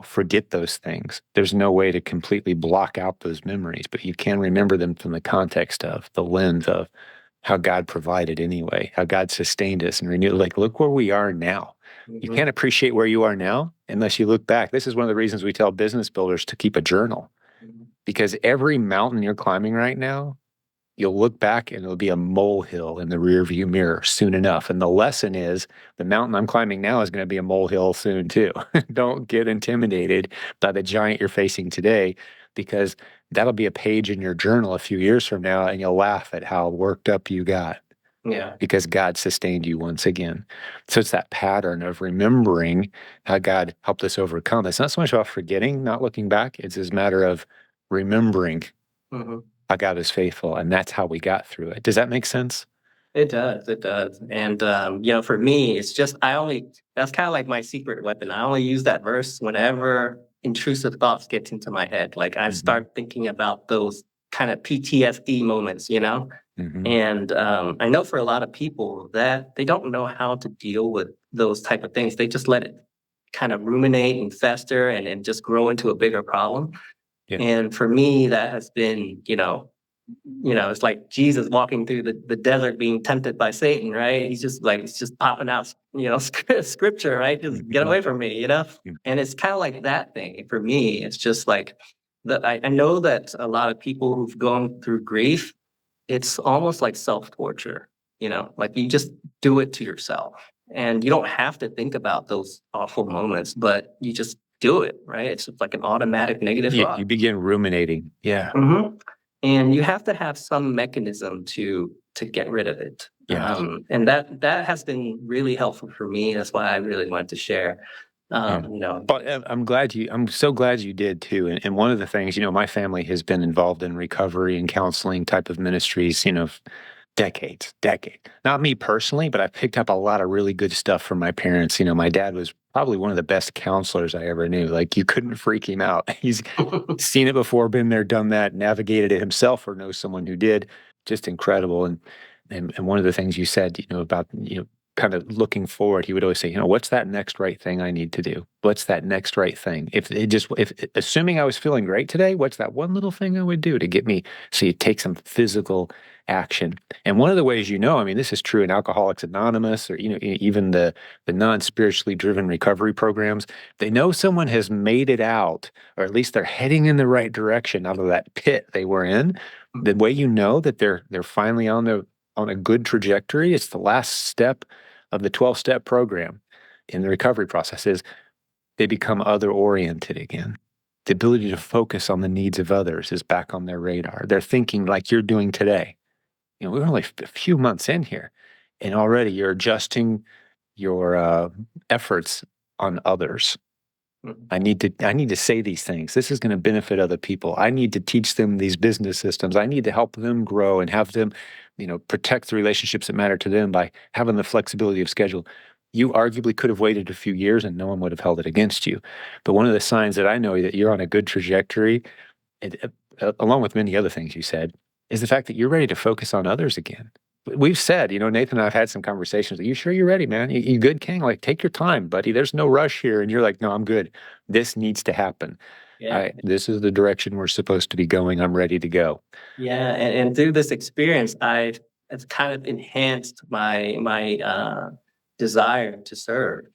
Speaker 1: forget those things. There's no way to completely block out those memories, but you can remember them from the context of the lens of how God provided anyway, how God sustained us and renewed. Like, look where we are now. You
Speaker 2: Mhm.
Speaker 1: can't appreciate where you are now unless you look back. This is one of the reasons we tell business builders to keep a journal,
Speaker 2: Mhm.
Speaker 1: because every mountain you're climbing right now, you'll look back and it'll be a molehill in the rearview mirror soon enough. And the lesson is the mountain I'm climbing now is going to be a molehill soon too. Don't get intimidated by the giant you're facing today, because that'll be a page in your journal a few years from now and you'll laugh at how worked up you got
Speaker 2: Yeah.
Speaker 1: because God sustained you once again. So it's that pattern of remembering how God helped us overcome. It's not so much about forgetting, not looking back. It's this matter of remembering
Speaker 2: Mhm.
Speaker 1: how God is faithful, and that's how we got through it. Does that make sense?
Speaker 2: It does. It does. And, for me, it's just, that's kind of like my secret weapon. I only use that verse whenever intrusive thoughts get into my head. Like I
Speaker 1: Mhm.
Speaker 2: start thinking about those kind of PTSD moments,
Speaker 1: Mhm.
Speaker 2: And I know for a lot of people that they don't know how to deal with those type of things. They just let it kind of ruminate and fester and just grow into a bigger problem.
Speaker 1: Yeah.
Speaker 2: And for me, that has been, it's like Jesus walking through the desert being tempted by Satan, right? He's just popping out, scripture, right? Just get away from me.
Speaker 1: Yeah.
Speaker 2: And it's kind of like that thing. For me, it's just like I know that a lot of people who've gone through grief, it's almost like self-torture, like you just do it to yourself. And you don't have to think about those awful moments, but you just do it, right? It's like an automatic negative thought.
Speaker 1: You begin ruminating. Yeah.
Speaker 2: Mhm. And you have to have some mechanism to get rid of it.
Speaker 1: Yes.
Speaker 2: And that has been really helpful for me. That's why I really wanted to share.
Speaker 1: Yeah.
Speaker 2: You know,
Speaker 1: Well, I'm so glad you did too. And one of the things, my family has been involved in recovery and counseling type of ministries, decade. Not me personally, but I picked up a lot of really good stuff from my parents. My dad was probably one of the best counselors I ever knew. Like, you couldn't freak him out. He's seen it before, been there, done that, navigated it himself or knows someone who did. Just incredible. And one of the things you said, about, kind of looking forward, he would always say, what's that next right thing I need to do? What's that next right thing? If assuming I was feeling great today, what's that one little thing I would do to get me, so you take some physical action. And one of the ways, I mean, this is true in Alcoholics Anonymous, or, even the non-spiritually driven recovery programs. They know someone has made it out, or at least they're heading in the right direction out of that pit they were in. The way that they're finally on a good trajectory, it's the last step of the 12-step program in the recovery process, is they become other-oriented again. The ability to focus on the needs of others is back on their radar. They're thinking like you're doing today. We're only a few months in here, and already you're adjusting your efforts on others. I need to say these things. This is going to benefit other people. I need to teach them these business systems. I need to help them grow and have them, protect the relationships that matter to them by having the flexibility of schedule. You arguably could have waited a few years and no one would have held it against you. But one of the signs that I know that you're on a good trajectory, along with many other things you said, is the fact that you're ready to focus on others again. We've said, Nathan and I've had some conversations. Are you sure you're ready, man? You good, Khang? Like, take your time, buddy. There's no rush here. And you're like, no, I'm good. This needs to happen.
Speaker 2: yeah.
Speaker 1: This is the direction we're supposed to be going. I'm ready to go.
Speaker 2: Yeah, and through this experience, it's kind of enhanced my desire to serve.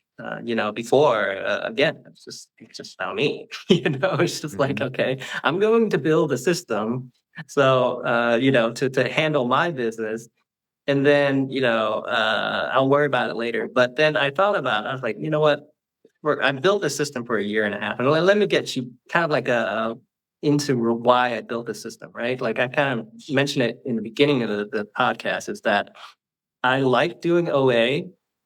Speaker 2: Before, again, it's just about me. It's just like, okay, I'm going to build a system, so to handle my business, and then I'll worry about it later. But then I thought about it. I was like, you know what? I built a system for a year and a half, and let me get you kind of like into why I built the system, right? Like, I kind of mentioned it in the beginning of the podcast, is that I like doing OA,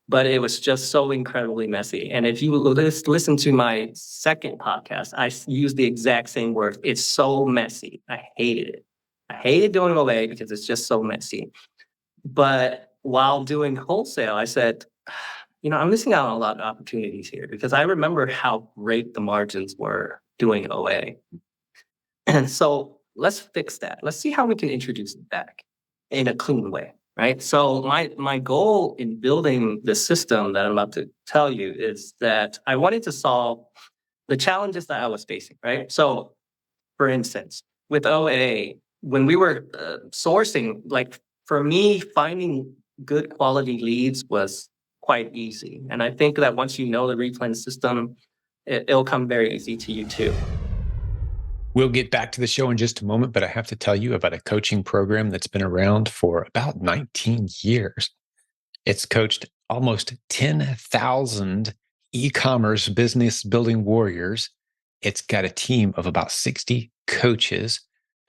Speaker 2: but it was just so incredibly messy. And if you listen to my second podcast, I use the exact same words. It's so messy. I hated it. I hated doing OA because it's just so messy. But while doing wholesale, I said, I'm missing out on a lot of opportunities here, because I remember how great the margins were doing OA. And so let's fix that. Let's see how we can introduce it back in a clean way, right? So my goal in building the system that I'm about to tell you is that I wanted to solve the challenges that I was facing, right? So, for instance, with OA, when we were sourcing, like, for me, finding good quality leads was quite easy. And I think that once you know the REPLENS system, it'll come very easy to you too.
Speaker 1: We'll get back to the show in just a moment, but I have to tell you about a coaching program that's been around for about 19 years. It's coached almost 10,000 e-commerce business building warriors. It's got a team of about 60 coaches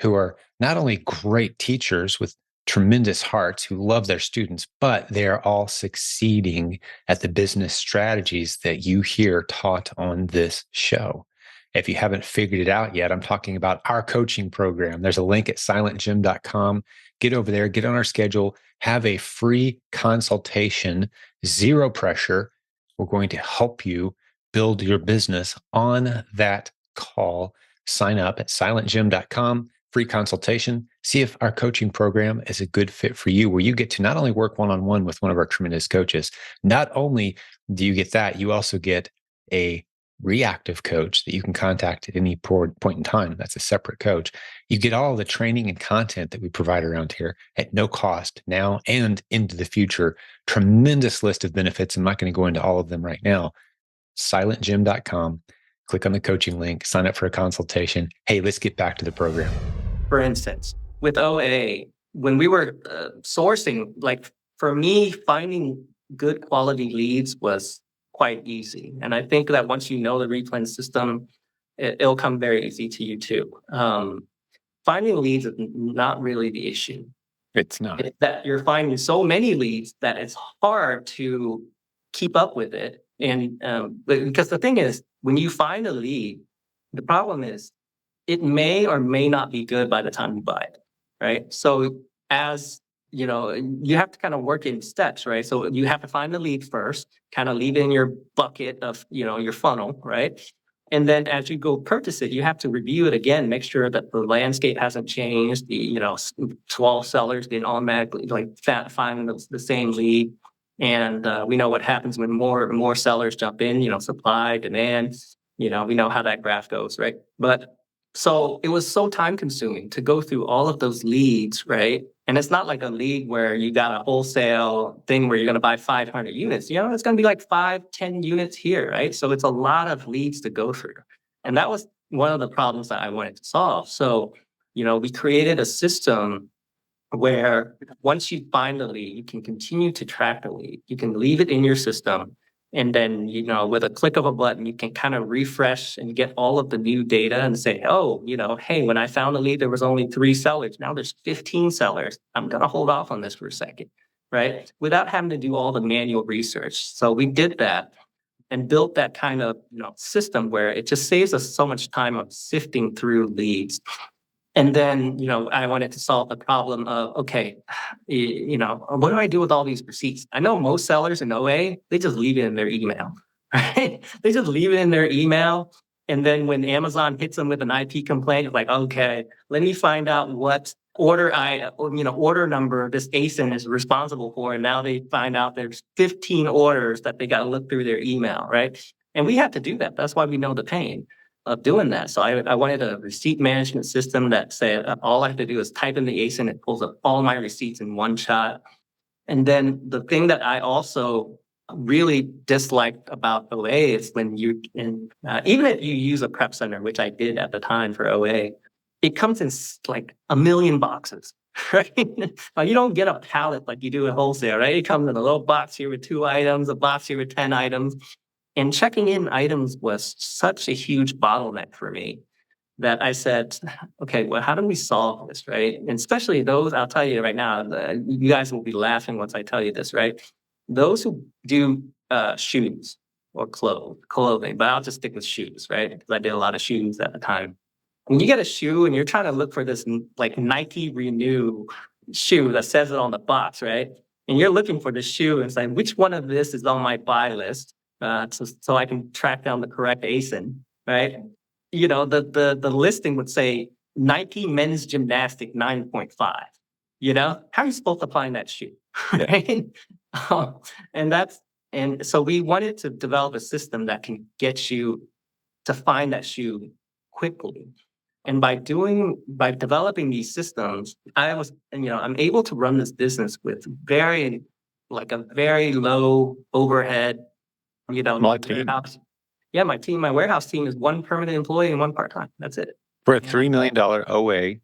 Speaker 1: who are not only great teachers with tremendous hearts who love their students, but they are all succeeding at the business strategies that you hear taught on this show. If you haven't figured it out yet, I'm talking about our coaching program. There's a link at silentjimdotcom. Get over there, get on our schedule, have a free consultation, zero pressure. We're going to help you build your business on that call. Sign up at silentjim.com, free consultation. See if our coaching program is a good fit for you, where you get to not only work one-on-one with one of our tremendous coaches, not only do you get that, you also get a reactive coach that you can contact at any point in time. That's a separate coach. You get all the training and content that we provide around here at no cost now and into the future. Tremendous list of benefits. I'm not going to go into all of them right now. silentjim.com. Click on the coaching link, sign up for a consultation. Hey, let's get back to the program.
Speaker 2: For instance, with OA, when we were sourcing, like, for me, finding good quality leads was quite easy. And I think that once you know the replens system, it'll come very easy to you too. Finding leads is not really the issue.
Speaker 1: It's not.
Speaker 2: It's that you're finding so many leads that it's hard to keep up with it. And because the thing is, when you find a lead, the problem is it may or may not be good by the time you buy it, right? So as you know, you have to kind of work in steps, right? So you have to find the lead first, kind of leave it in your bucket of, your funnel, right? And then as you go purchase it, you have to review it again, make sure that the landscape hasn't changed. The 12 sellers didn't automatically find the same lead. And we know what happens when more sellers jump in. Supply, demand. We know how that graph goes, right? But so it was so time consuming to go through all of those leads, right? And it's not like a lead where you got a wholesale thing where you're going to buy 500 units. It's going to be like 5-10 units here, right? So it's a lot of leads to go through. And that was one of the problems that I wanted to solve. So, we created a system where once you find the lead, you can continue to track the lead. You can leave it in your system. And then, with a click of a button, you can kind of refresh and get all of the new data and say, oh, hey, when I found the lead, there was only 3 sellers. Now there's 15 sellers. I'm going to hold off on this for a second, right? Without having to do all the manual research. So we did that and built that kind of system where it just saves us so much time of sifting through leads. And then, I wanted to solve the problem of, okay, what do I do with all these receipts? I know most sellers in OA, they just leave it in their email, right? They just leave it in their email. And then when Amazon hits them with an IP complaint, it's like, okay, let me find out what order number this ASIN is responsible for. And now they find out there's 15 orders that they got to look through their email, right? And we have to do that. That's why we know the pain of doing that. So I wanted a receipt management system that said all I have to do is type in the ASIN, it pulls up all my receipts in one shot. And then the thing that I also really disliked about OA is when even if you use a prep center, which I did at the time for OA, it comes in like a million boxes, right? You don't get a pallet like you do at wholesale, right? It comes in a little box here with 2 items, a box here with 10 items. And checking in items was such a huge bottleneck for me that I said, okay, well, how do we solve this, right? And especially those, I'll tell you right now, you guys will be laughing once I tell you this, right? Those who do shoes or clothing, but I'll just stick with shoes, right? Because I did a lot of shoes at the time. When you get a shoe and you're trying to look for this like Nike Renew shoe that says it on the box, right? And you're looking for the shoe and it's like, which one of this is on my buy list? So I can track down the correct ASIN, right? The listing would say Nike men's gymnastic 9.5. How are you supposed to find that shoe, right? And so we wanted to develop a system that can get you to find that shoe quickly. And by developing these systems, I'm able to run this business with a very low overhead.
Speaker 1: My team.
Speaker 2: Yeah, my warehouse team is 1 permanent employee and 1 part-time. That's it.
Speaker 1: For a $3 million OA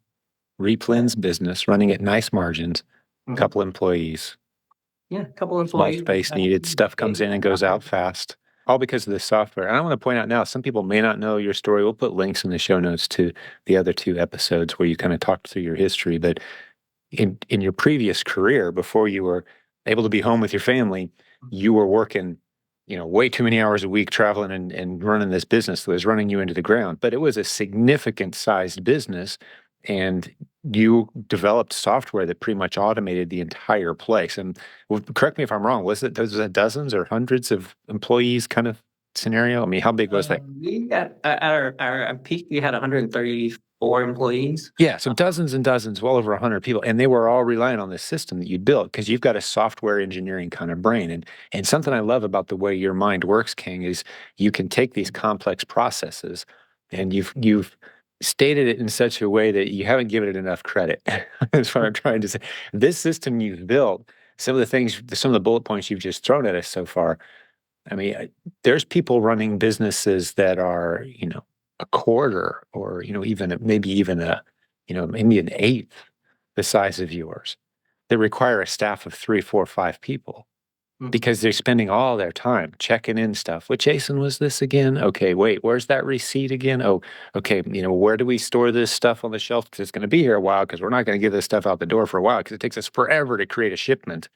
Speaker 1: replens business running at nice margins, a couple employees.
Speaker 2: Yeah, a couple
Speaker 1: Small
Speaker 2: employees.
Speaker 1: space needed, stuff comes in and goes out fast. All because of this software. And I want to point out now, some people may not know your story. We'll put links in the show notes to the other 2 episodes where you kind of talked through your history. But in your previous career, before you were able to be home with your family, you were working way too many hours a week traveling and running this business that was running you into the ground. But it was a significant sized business, and you developed software that pretty much automated the entire place. And correct me if I'm wrong, was it dozens or hundreds of employees kind of scenario? I mean, how big was that?
Speaker 2: We at our peak, we had 134 employees.
Speaker 1: Yeah, so dozens and dozens, well over 100 people, and they were all relying on this system that you built because you've got a software engineering kind of brain. And something I love about the way your mind works, Khang, is you can take these complex processes and you've stated it in such a way that you haven't given it enough credit. That's what I'm trying to say. This system you've built, some of the bullet points you've just thrown at us so far, I mean, there's people running businesses that are, a quarter or, maybe an eighth the size of yours that require a staff of 3, 4, 5 people. because they're spending all their time checking in stuff. Which ASIN was this again? Okay, wait, where's that receipt again? Oh, okay, where do we store this stuff on the shelf? Because it's going to be here a while, because we're not going to give this stuff out the door for a while, because it takes us forever to create a shipment,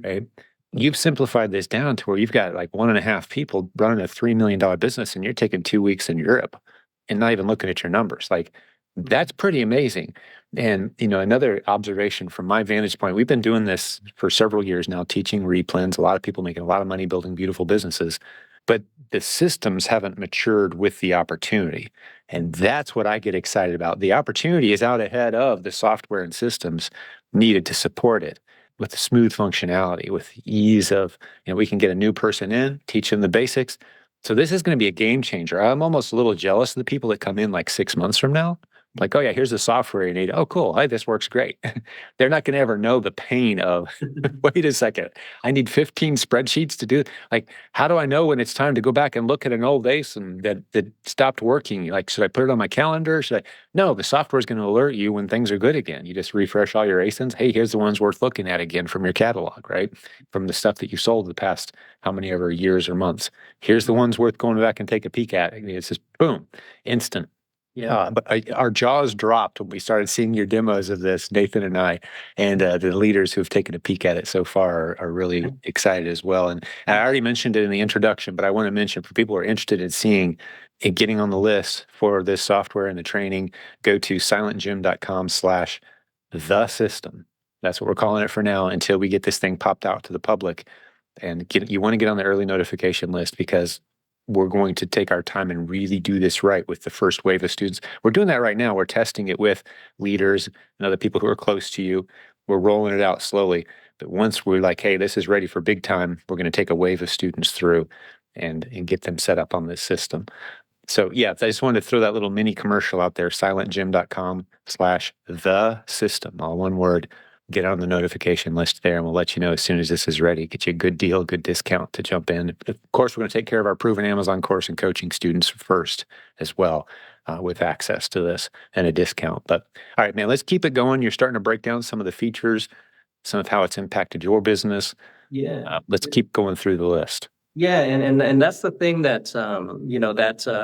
Speaker 1: right? You've simplified this down to where you've got like 1.5 people running a $3 million business, and you're taking 2 weeks in Europe and not even looking at your numbers. Like, that's pretty amazing. And, another observation from my vantage point, we've been doing this for several years now, teaching REPLENS, a lot of people making a lot of money building beautiful businesses, but the systems haven't matured with the opportunity. And that's what I get excited about. The opportunity is out ahead of the software and systems needed to support it, with the smooth functionality, with ease of, we can get a new person in, teach them the basics. So this is going to be a game changer. I'm almost a little jealous of the people that come in like 6 months from now. Like, oh yeah, here's the software you need. Oh, cool. Hey, this works great. They're not going to ever know the pain of, wait a second, I need 15 spreadsheets to do it. Like, how do I know when it's time to go back and look at an old ASIN that stopped working? Like, should I put it on my calendar? No, the software is going to alert you when things are good again. You just refresh all your ASINs. Hey, here's the ones worth looking at again from your catalog, right? From the stuff that you sold the past how many ever years or months. Here's the ones worth going back and take a peek at. It's just boom, instant.
Speaker 2: Yeah.
Speaker 1: But our jaws dropped when we started seeing your demos of this, Nathan and I, and the leaders who have taken a peek at it so far are really excited as well. And I already mentioned it in the introduction, but I want to mention for people who are interested in seeing and getting on the list for this software and the training, go to silentjim.com/the system. That's what we're calling it for now until we get this thing popped out to the public. And you want to get on the early notification list, because we're going to take our time and really do this right with the first wave of students. We're doing that right now. We're testing it with leaders and other people who are close to you. We're rolling it out slowly. But once we're like, hey, this is ready for big time, we're going to take a wave of students through and get them set up on this system. So yeah, I just wanted to throw that little mini commercial out there, silentjim.com/the system, all one word. Get on the notification list there, and we'll let you know as soon as this is ready. Get you a good deal, good discount to jump in. Of course, we're going to take care of our proven Amazon course and coaching students first as well, with access to this and a discount. But all right, man, let's keep it going. You're starting to break down some of the features, some of how it's impacted your business.
Speaker 2: Yeah.
Speaker 1: Let's keep going through the list.
Speaker 2: Yeah, and that's the thing that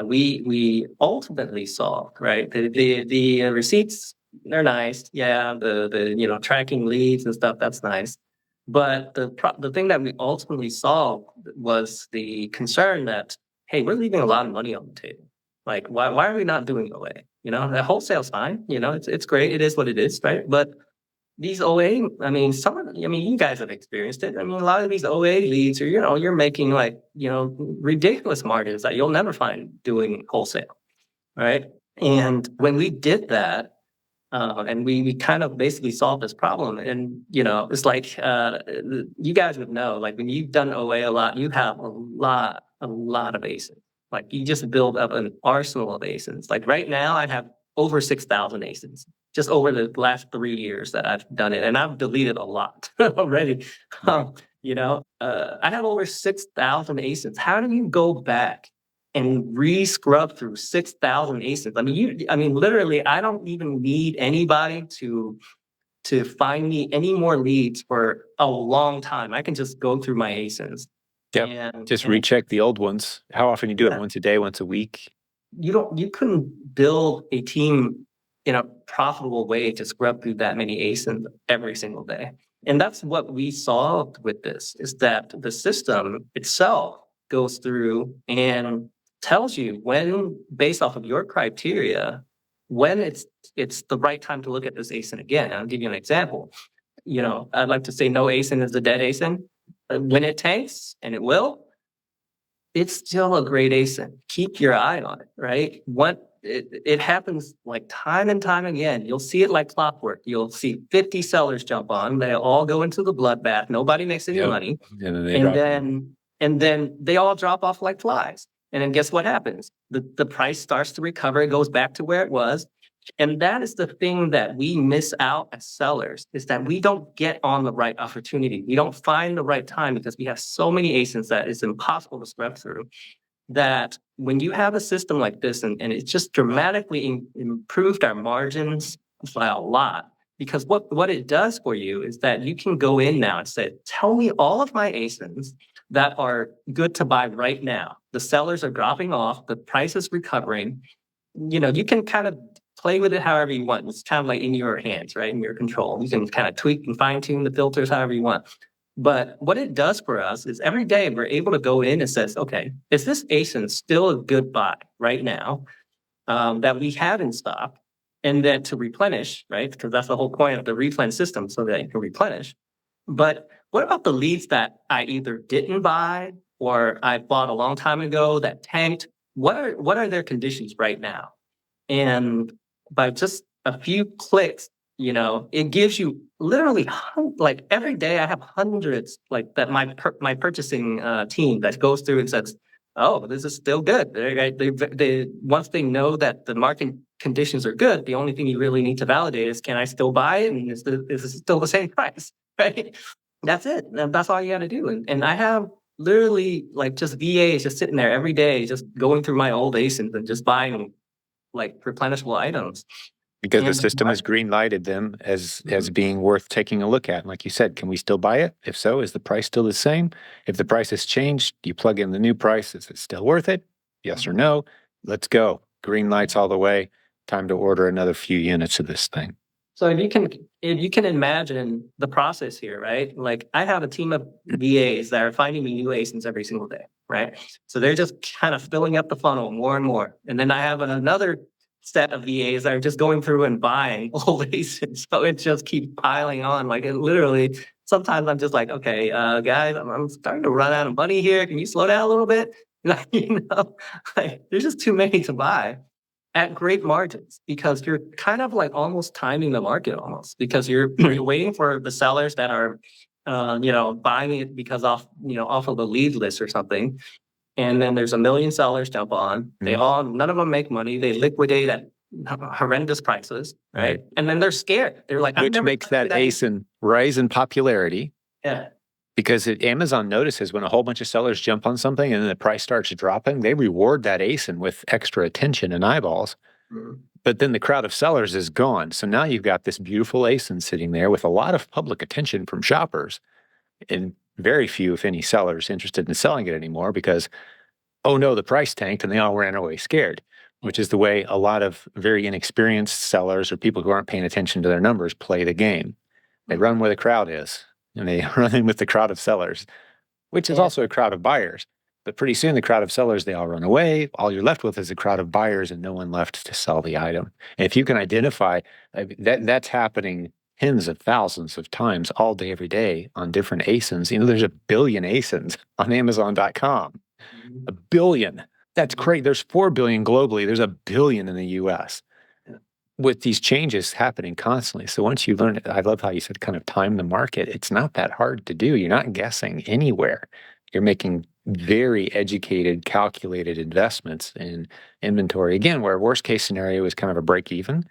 Speaker 2: we ultimately solved, right? The receipts, they're nice. Yeah, the tracking leads and stuff, that's nice. But the thing that we ultimately solved was the concern that, hey, we're leaving a lot of money on the table. Like, why are we not doing away? The wholesale's fine. It's great. It is what it is, right? But these OA, you guys have experienced it. A lot of these OA leads are, you're making like, ridiculous margins that you'll never find doing wholesale, right? And when we did that, and we kind of basically solved this problem, and it's like you guys would know, like when you've done OA a lot, you have a lot of ASINs. Like you just build up an arsenal of ASINs. Like right now, I have over 6,000 ASINs just over the last 3 years that I've done it, and I've deleted a lot already. I have over 6,000 ASINs. How do you go back and re-scrub through 6,000 ASINs? Literally, I don't even need anybody to find me any more leads for a long time. I can just go through my ASINs.
Speaker 1: Yep. Just recheck the old ones. How often you do it? Once a day, once a week?
Speaker 2: You couldn't build a team in a profitable way to scrub through that many ASINs every single day. And that's what we solved with this, is that the system itself goes through and tells you when, based off of your criteria, when it's the right time to look at this ASIN again. I'll give you an example. I'd like to say no ASIN is a dead ASIN. When it tanks, and it will, it's still a great ASIN. Keep your eye on it, right? It happens like time and time again. You'll see it like clockwork. You'll see 50 sellers jump on. They all go into the bloodbath. Nobody makes any money. And then they all drop off like flies. And then guess what happens? The price starts to recover. It goes back to where it was. And that is the thing that we miss out as sellers, is that we don't get on the right opportunity. We don't find the right time because we have so many ASINs that it's impossible to scrub through. That when you have a system like this, and it just dramatically improved our margins by a lot, because what it does for you is that you can go in now and say, tell me all of my ASINs that are good to buy right now. The sellers are dropping off, the price is recovering. You can kind of play with it however you want. It's kind of like in your hands, right? In your control. You can kind of tweak and fine tune the filters however you want. But what it does for us is every day we're able to go in and says, okay, is this ASIN still a good buy right now that we have in stock? And then to replenish, right? Because that's the whole point of the replen system, so that you can replenish. But what about the leads that I either didn't buy or I bought a long time ago that tanked? What are their conditions right now? And by just a few clicks, it gives you literally like every day I have hundreds like that my purchasing team that goes through and says, oh, this is still good. They once they know that the market conditions are good, the only thing you really need to validate is, can I still buy it? And is it still the same price? Right? That's it. That's all you got to do. And I have literally like just VAs just sitting there every day, just going through my old ASINs and just buying like replenishable items.
Speaker 1: Because the system has green lighted them as being worth taking a look at. And like you said, can we still buy it? If so, is the price still the same? If the price has changed, you plug in the new price. Is it still worth it? Yes or no? Let's go. Green lights all the way. Time to order another few units of this thing.
Speaker 2: So if you can imagine the process here, right? Like I have a team of VAs that are finding me new ASINs every single day, right? So they're just kind of filling up the funnel more and more. And then I have another set of VAs that are just going through and buying old ASINs. So it just keeps piling on. Like it literally, sometimes I'm just like, okay, guys, I'm starting to run out of money here. Can you slow down a little bit? Like, like there's just too many to buy at great margins, because you're kind of like almost timing the market almost, because you're waiting for the sellers that are, buying it because off of the lead list or something. And then there's a million sellers jump on. None of them make money. They liquidate at horrendous prices, right? And then they're scared. They're like,
Speaker 1: which makes that ASIN rise in popularity.
Speaker 2: Yeah.
Speaker 1: Because Amazon notices when a whole bunch of sellers jump on something and then the price starts dropping, they reward that ASIN with extra attention and eyeballs. But then the crowd of sellers is gone. So now you've got this beautiful ASIN sitting there with a lot of public attention from shoppers, and very few, if any, sellers interested in selling it anymore because, oh no, the price tanked, and they all ran away scared, which is the way a lot of very inexperienced sellers or people who aren't paying attention to their numbers play the game. They run where the crowd is, and they run in with the crowd of sellers, which is also a crowd of buyers. But pretty soon the crowd of sellers, they all run away. All you're left with is a crowd of buyers and no one left to sell the item. And if you can identify that's happening tens of thousands of times all day, every day on different ASINs. There's 1 billion ASINs on Amazon.com. 1 billion. That's great. There's 4 billion globally. There's 1 billion in the US. With these changes happening constantly. So once you learn it, I love how you said kind of time the market. It's not that hard to do. You're not guessing anywhere. You're making very educated, calculated investments in inventory. Again, where worst case scenario is kind of a break even.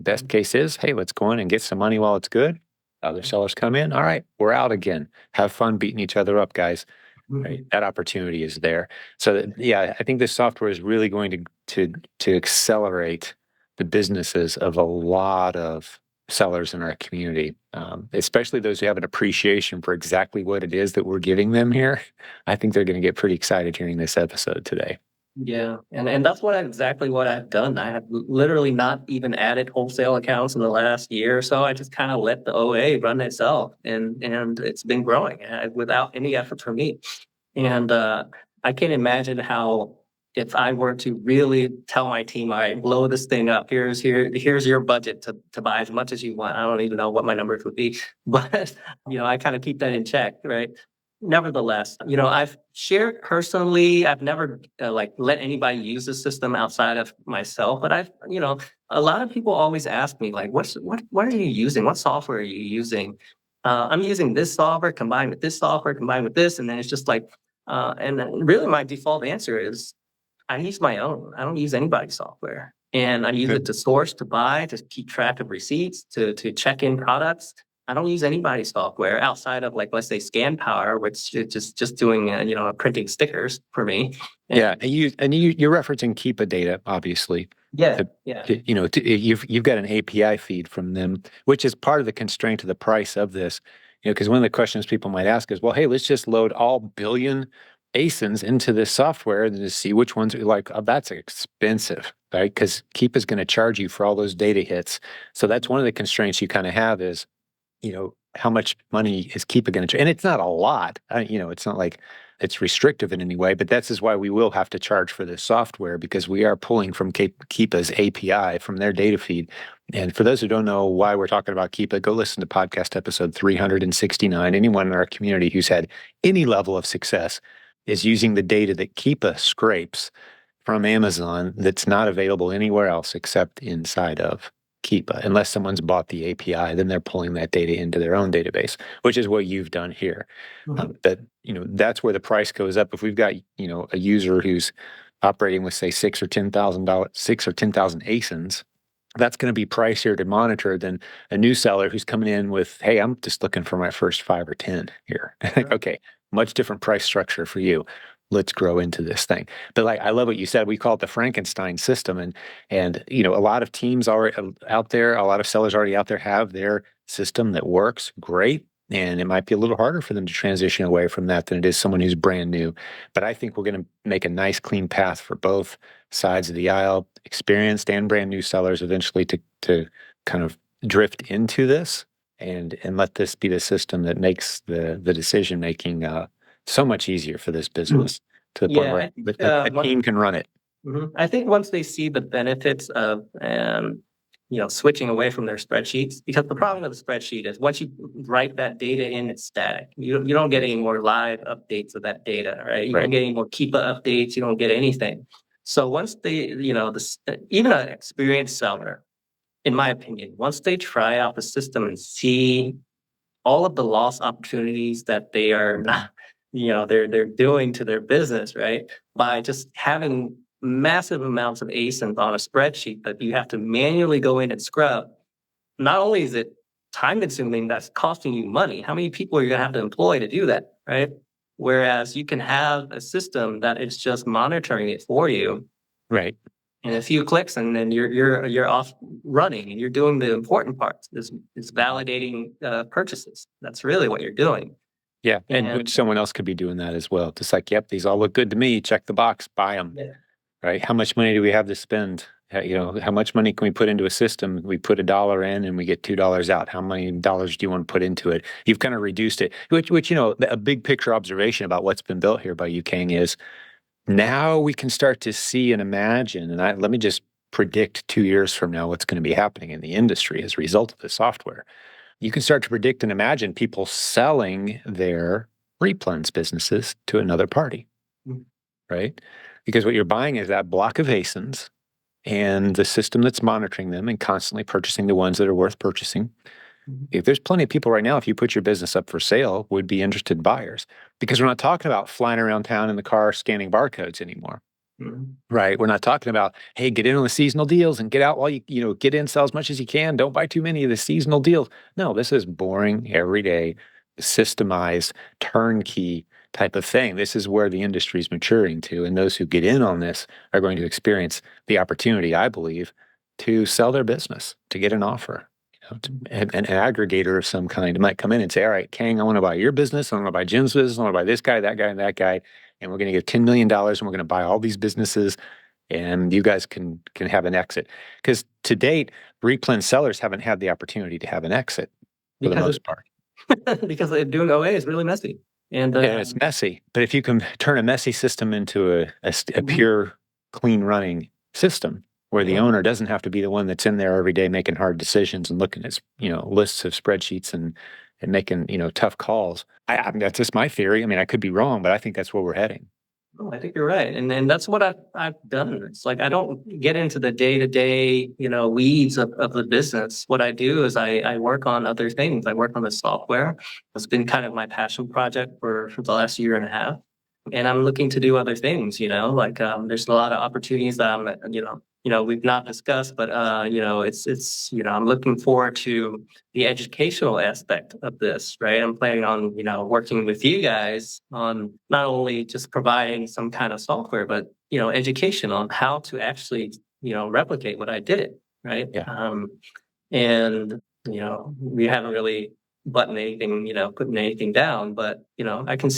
Speaker 1: Best case is, hey, let's go in and get some money while it's good. Other sellers come in. All right, we're out again. Have fun beating each other up, guys. Right? That opportunity is there. So yeah, I think this software is really going to accelerate the businesses of a lot of sellers in our community, especially those who have an appreciation for exactly what it is that we're giving them here. I think they're going to get pretty excited hearing this episode today.
Speaker 2: Yeah, and that's exactly what I've done. I have literally not even added wholesale accounts in the last year or so. I just kind of let the OA run itself, and it's been growing without any effort from me. And I can't imagine how, if I were to really tell my team, all right, blow this thing up, here's your budget to buy as much as you want. I don't even know what my numbers would be, but I kind of keep that in check, right? Nevertheless, I've shared personally, I've never let anybody use the system outside of myself, but I've, a lot of people always ask me like, what are you using? What software are you using? I'm using this software combined with this software combined with this. And then it's just like, and really my default answer is I use my own. I don't use anybody's software. And I use it to source, to buy, to keep track of receipts, to check in products. I don't use anybody's software outside of like, let's say Scan Power, which is just doing, printing stickers for me.
Speaker 1: Yeah, you're referencing Keepa data, obviously.
Speaker 2: Yeah,
Speaker 1: To,
Speaker 2: yeah.
Speaker 1: you've got an API feed from them, which is part of the constraint of the price of this. Because one of the questions people might ask is, well, hey, let's just load all billion ASINs into this software and just see which ones are like, oh, that's expensive, right? Because Keepa is going to charge you for all those data hits. So that's one of the constraints you kind of have is, how much money is Keepa going to charge? And it's not a lot. It's not like it's restrictive in any way, but that's is why we will have to charge for this software because we are pulling from Keepa's API from their data feed. And for those who don't know why we're talking about Keepa, go listen to podcast episode 369. Anyone in our community who's had any level of success is using the data that Keepa scrapes from Amazon that's not available anywhere else except inside of Keepa. Unless someone's bought the API, then they're pulling that data into their own database, which is what you've done here. That's where the price goes up. If we've got a user who's operating with say $6,000 or $10,000 ASINs, that's going to be pricier to monitor than a new seller who's coming in with, hey, I'm just looking for my first 5 or 10 here. Okay, much different price structure for you. Let's grow into this thing. But like, I love what you said. We call it the Frankenstein system, and a lot of teams already out there, a lot of sellers already out there have their system that works great, and it might be a little harder for them to transition away from that than it is someone who's brand new. But I think we're going to make a nice, clean path for both sides of the aisle, experienced and brand new sellers, eventually to kind of drift into this and let this be the system that makes the decision making so much easier for this business to the point where a team can run it.
Speaker 2: I think once they see the benefits of switching away from their spreadsheets, because the problem with the spreadsheet is once you write that data in, it's static. You don't get any more live updates of that data, right? You don't get any more Keepa updates. You don't get anything. So once they, even an experienced seller, in my opinion, once they try out the system and see all of the lost opportunities that they are not, they're doing to their business, right? By just having massive amounts of ASINs on a spreadsheet that you have to manually go in and scrub. Not only is it time consuming, that's costing you money. How many people are you going to have to employ to do that, right? Whereas you can have a system that is just monitoring it for you.
Speaker 1: Right.
Speaker 2: In a few clicks, and then you're off running, and you're doing the important parts. Is validating purchases. That's really what you're doing.
Speaker 1: Yeah, and someone else could be doing that as well. Just like, yep, these all look good to me. Check the box, buy them. Yeah. Right? How much money do we have to spend? How much money can we put into a system? We put $1 in and we get $2 out. How many dollars do you want to put into it? You've kind of reduced it. Which a big picture observation about what's been built here by you, Khang, is now we can start to see and imagine, and let me just predict 2 years from now what's going to be happening in the industry as a result of the software. You can start to predict and imagine people selling their REPLENS businesses to another party, right? Because what you're buying is that block of ASINs and the system that's monitoring them and constantly purchasing the ones that are worth purchasing. If there's plenty of people right now, if you put your business up for sale, would be interested buyers, because we're not talking about flying around town in the car scanning barcodes anymore, right? We're not talking about, hey, get in on the seasonal deals and get out while you get in, sell as much as you can. Don't buy too many of the seasonal deals. No, this is boring, everyday, systemized, turnkey type of thing. This is where the industry is maturing to, and those who get in on this are going to experience the opportunity, I believe, to sell their business, to get an offer. An aggregator of some kind might come in and say, all right, Khang, I want to buy your business. I want to buy Jim's business. I want to buy this guy, that guy, and that guy. And we're going to get $10 million and we're going to buy all these businesses. And you guys can have an exit. Because to date, REPLENS sellers haven't had the opportunity to have an exit for the most part.
Speaker 2: Because doing OA is really messy. And
Speaker 1: it's messy. But if you can turn a messy system into a pure, clean running system, where the owner doesn't have to be the one that's in there every day making hard decisions and looking at lists of spreadsheets and making tough calls. That's just my theory. I mean, I could be wrong, but I think that's where we're heading.
Speaker 2: Oh, I think you're right, and that's what I've done. It's like I don't get into the day-to-day weeds of the business. What I do is I work on other things. I work on the software. It's been kind of my passion project for the last year and a half. And I'm looking to do other things, there's a lot of opportunities that I'm, we've not discussed, but it's I'm looking forward to the educational aspect of this, right? I'm planning on working with you guys on not only just providing some kind of software, but education on how to actually replicate what I did, right?
Speaker 1: Yeah.
Speaker 2: And we haven't really buttoned anything, putting anything down, but I can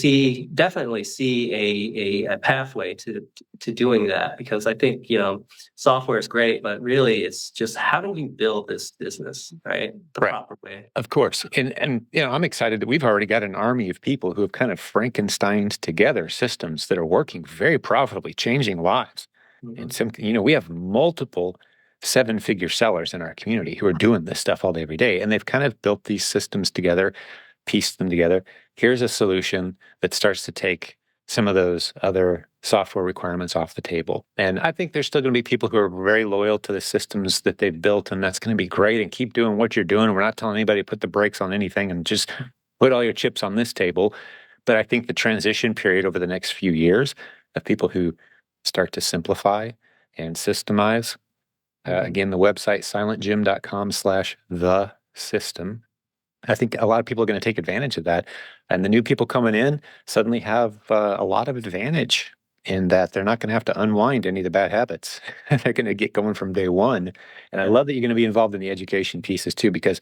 Speaker 2: definitely see a pathway to doing that, because I think software is great, but really it's just how do you build this business, right, the
Speaker 1: Right.
Speaker 2: proper way.
Speaker 1: Of course. And I'm excited that we've already got an army of people who have kind of Frankensteined together systems that are working very profitably, changing lives. And we have multiple seven-figure sellers in our community who are doing this stuff all day, every day. And they've kind of built these systems together, pieced them together. Here's a solution that starts to take some of those other software requirements off the table. And I think there's still going to be people who are very loyal to the systems that they've built, and that's going to be great. And keep doing what you're doing. We're not telling anybody to put the brakes on anything and just put all your chips on this table. But I think the transition period over the next few years of people who start to simplify and systemize, again, the website, silentjimdotcom/the system. I think a lot of people are going to take advantage of that. And the new people coming in suddenly have a lot of advantage in that they're not going to have to unwind any of the bad habits. They're going to get going from day one. And I love that you're going to be involved in the education pieces too, because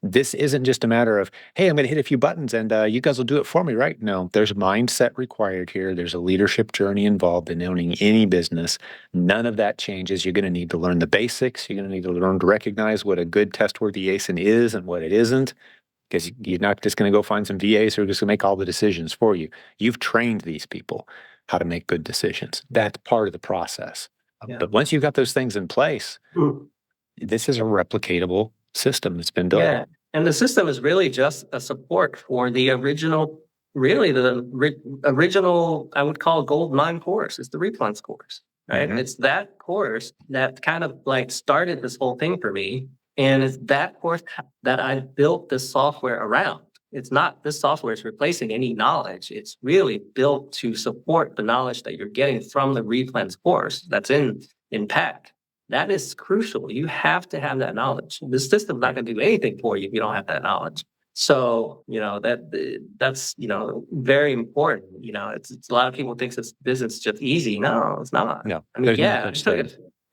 Speaker 1: this isn't just a matter of, hey, I'm going to hit a few buttons and you guys will do it for me, right? No, there's mindset required here. There's a leadership journey involved in owning any business. None of that changes. You're going to need to learn the basics. You're going to need to learn to recognize what a good test-worthy ASIN is and what it isn't, because you're not just going to go find some VAs who are just going to make all the decisions for you. You've trained these people how to make good decisions. That's part of the process.
Speaker 2: Yeah.
Speaker 1: But once you've got those things in place, this is a replicatable system that's been built.
Speaker 2: Yeah, and the system is really just a support for the original, original, I would call gold mine course. It's the REPLENS course, right? It's that course that kind of like started this whole thing for me. And it's that course that I built this software around. It's not, this software is replacing any knowledge. It's really built to support the knowledge that you're getting from the REPLENS course that's in PAC. That is crucial. You have to have that knowledge. The system's not going to do anything for you if you don't have that knowledge. So, that's, very important. It's a lot of people think this business is just easy. No, it's not.
Speaker 1: No,
Speaker 2: I mean,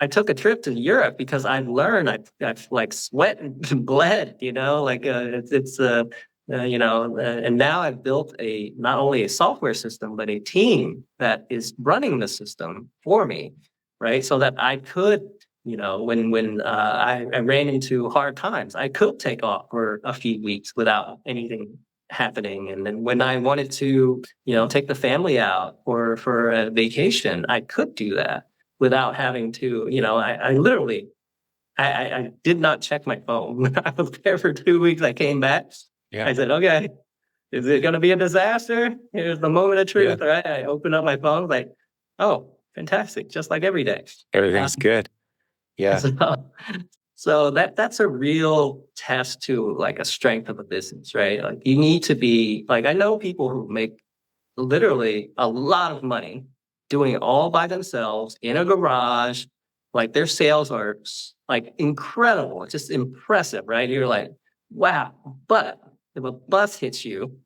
Speaker 2: I took a trip to Europe because I learned, I've like sweat and bled, and now I've built not only a software system, but a team that is running the system for me, right? So that I could, when I ran into hard times, I could take off for a few weeks without anything happening. And then when I wanted to, take the family out for a vacation, I could do that without having to, I literally, I did not check my phone. I was there for 2 weeks. I came back.
Speaker 1: Yeah.
Speaker 2: I said, okay, is it going to be a disaster? Here's the moment of truth, right? I opened up my phone, like, oh, fantastic. Just like every day.
Speaker 1: Everything's good. Yeah.
Speaker 2: So that's a real test to like a strength of a business, right? Like you need to be like, I know people who make literally a lot of money doing it all by themselves in a garage. Like their sales are like incredible. It's just impressive, right? You're like, wow. But if a bus hits you,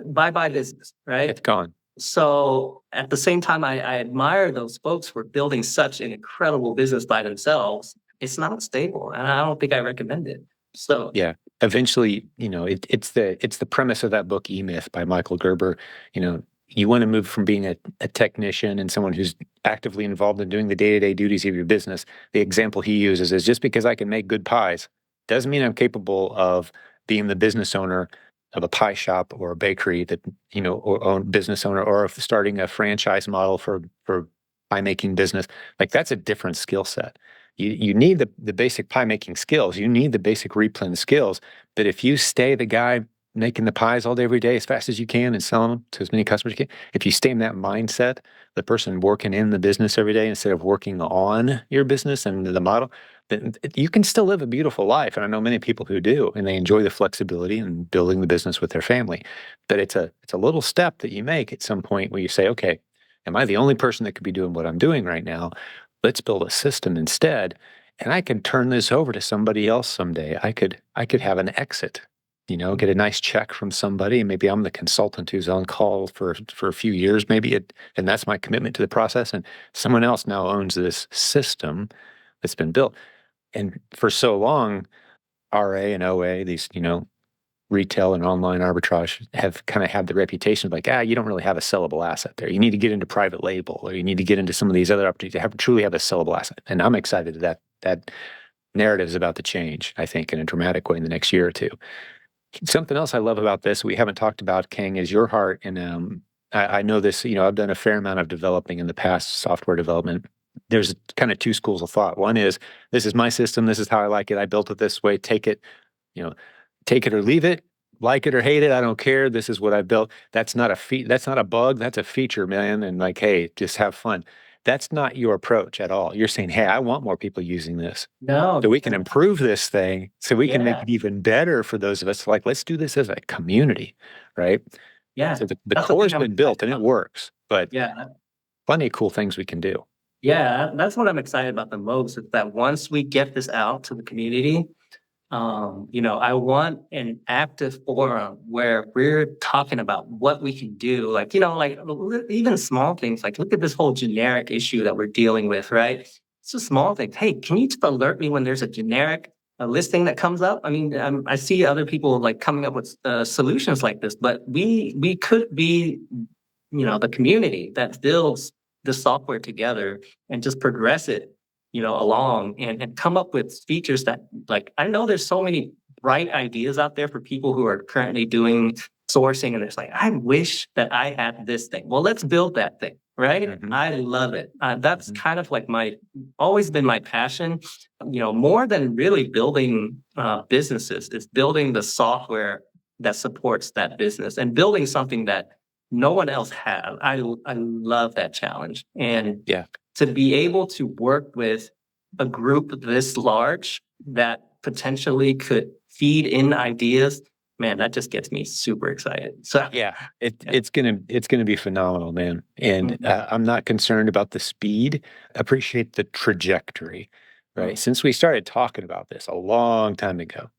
Speaker 2: bye-bye business, right?
Speaker 1: It's gone.
Speaker 2: So at the same time, I admire those folks for building such an incredible business by themselves. It's not stable, and I don't think I recommend it. So
Speaker 1: yeah, eventually, it's the premise of that book, E-Myth by Michael Gerber. You want to move from being a technician and someone who's actively involved in doing the day-to-day duties of your business. The example he uses is just because I can make good pies doesn't mean I'm capable of being the business owner of a pie shop or a bakery that, or own business owner, or of starting a franchise model for pie making business. Like that's a different skill set. You need the basic pie making skills. You need the basic REPLENS skills. But if you stay the guy making the pies all day, every day, as fast as you can and selling them to as many customers as you can, if you stay in that mindset, the person working in the business every day instead of working on your business and the model, then you can still live a beautiful life. And I know many people who do, and they enjoy the flexibility and building the business with their family. But it's a little step that you make at some point where you say, okay, am I the only person that could be doing what I'm doing right now? let's build a system instead, and I can turn this over to somebody else someday. I could have an exit, get a nice check from somebody. Maybe I'm the consultant who's on call for a few years, maybe and that's my commitment to the process. And someone else now owns this system that's been built. And for so long, RA and OA, these, retail and online arbitrage have kind of had the reputation of like, you don't really have a sellable asset there. You need to get into private label, or you need to get into some of these other opportunities to truly have a sellable asset. And I'm excited that narrative is about to change, I think, in a dramatic way in the next year or two. Something else I love about this we haven't talked about, Khang, is your heart. And I know this, I've done a fair amount of developing in the past, software development. There's kind of two schools of thought. One is, this is my system. This is how I like it. I built it this way. Take it, take it or leave it. Like it or hate it, I don't care. This is what I built. That's not that's not a bug. That's a feature, man. And like, hey, just have fun. That's not your approach at all. You're saying, hey, I want more people using this.
Speaker 2: No.
Speaker 1: So we can improve this thing, so we can make
Speaker 2: Yeah.
Speaker 1: it even better for those of us. Like, let's do this as a community, right?
Speaker 2: Yeah.
Speaker 1: So the
Speaker 2: That's the
Speaker 1: core's
Speaker 2: thing I'm
Speaker 1: been built and
Speaker 2: excited
Speaker 1: it
Speaker 2: about.
Speaker 1: works, but
Speaker 2: Yeah.
Speaker 1: plenty of cool things we can do.
Speaker 2: Yeah. That's what I'm excited about the most, is that once we get this out to the community, I want an active forum where we're talking about what we can do. Like, even small things, like look at this whole generic issue that we're dealing with, right? It's just small things. Hey, can you just alert me when there's a generic listing that comes up? I mean, I see other people like coming up with solutions like this, but we could be, the community that builds the software together and just progress it, along and come up with features that, like, I know there's so many bright ideas out there for people who are currently doing sourcing, and it's like, I wish that I had this thing. Well, let's build that thing, right?
Speaker 1: Mhm.
Speaker 2: I love it. That's
Speaker 1: Mhm.
Speaker 2: kind of like always been my passion, more than really building businesses, is building the software that supports that business and building something that no one else has. I love that challenge. And
Speaker 1: Yeah.
Speaker 2: to be able to work with a group this large that potentially could feed in ideas, man, that just gets me super excited. So
Speaker 1: Yeah,
Speaker 2: yeah.
Speaker 1: it's gonna be phenomenal, man. And
Speaker 2: Mhm.
Speaker 1: I'm not concerned about the speed. Appreciate the trajectory, right?
Speaker 2: Mm.
Speaker 1: Since we started talking about this a long time ago,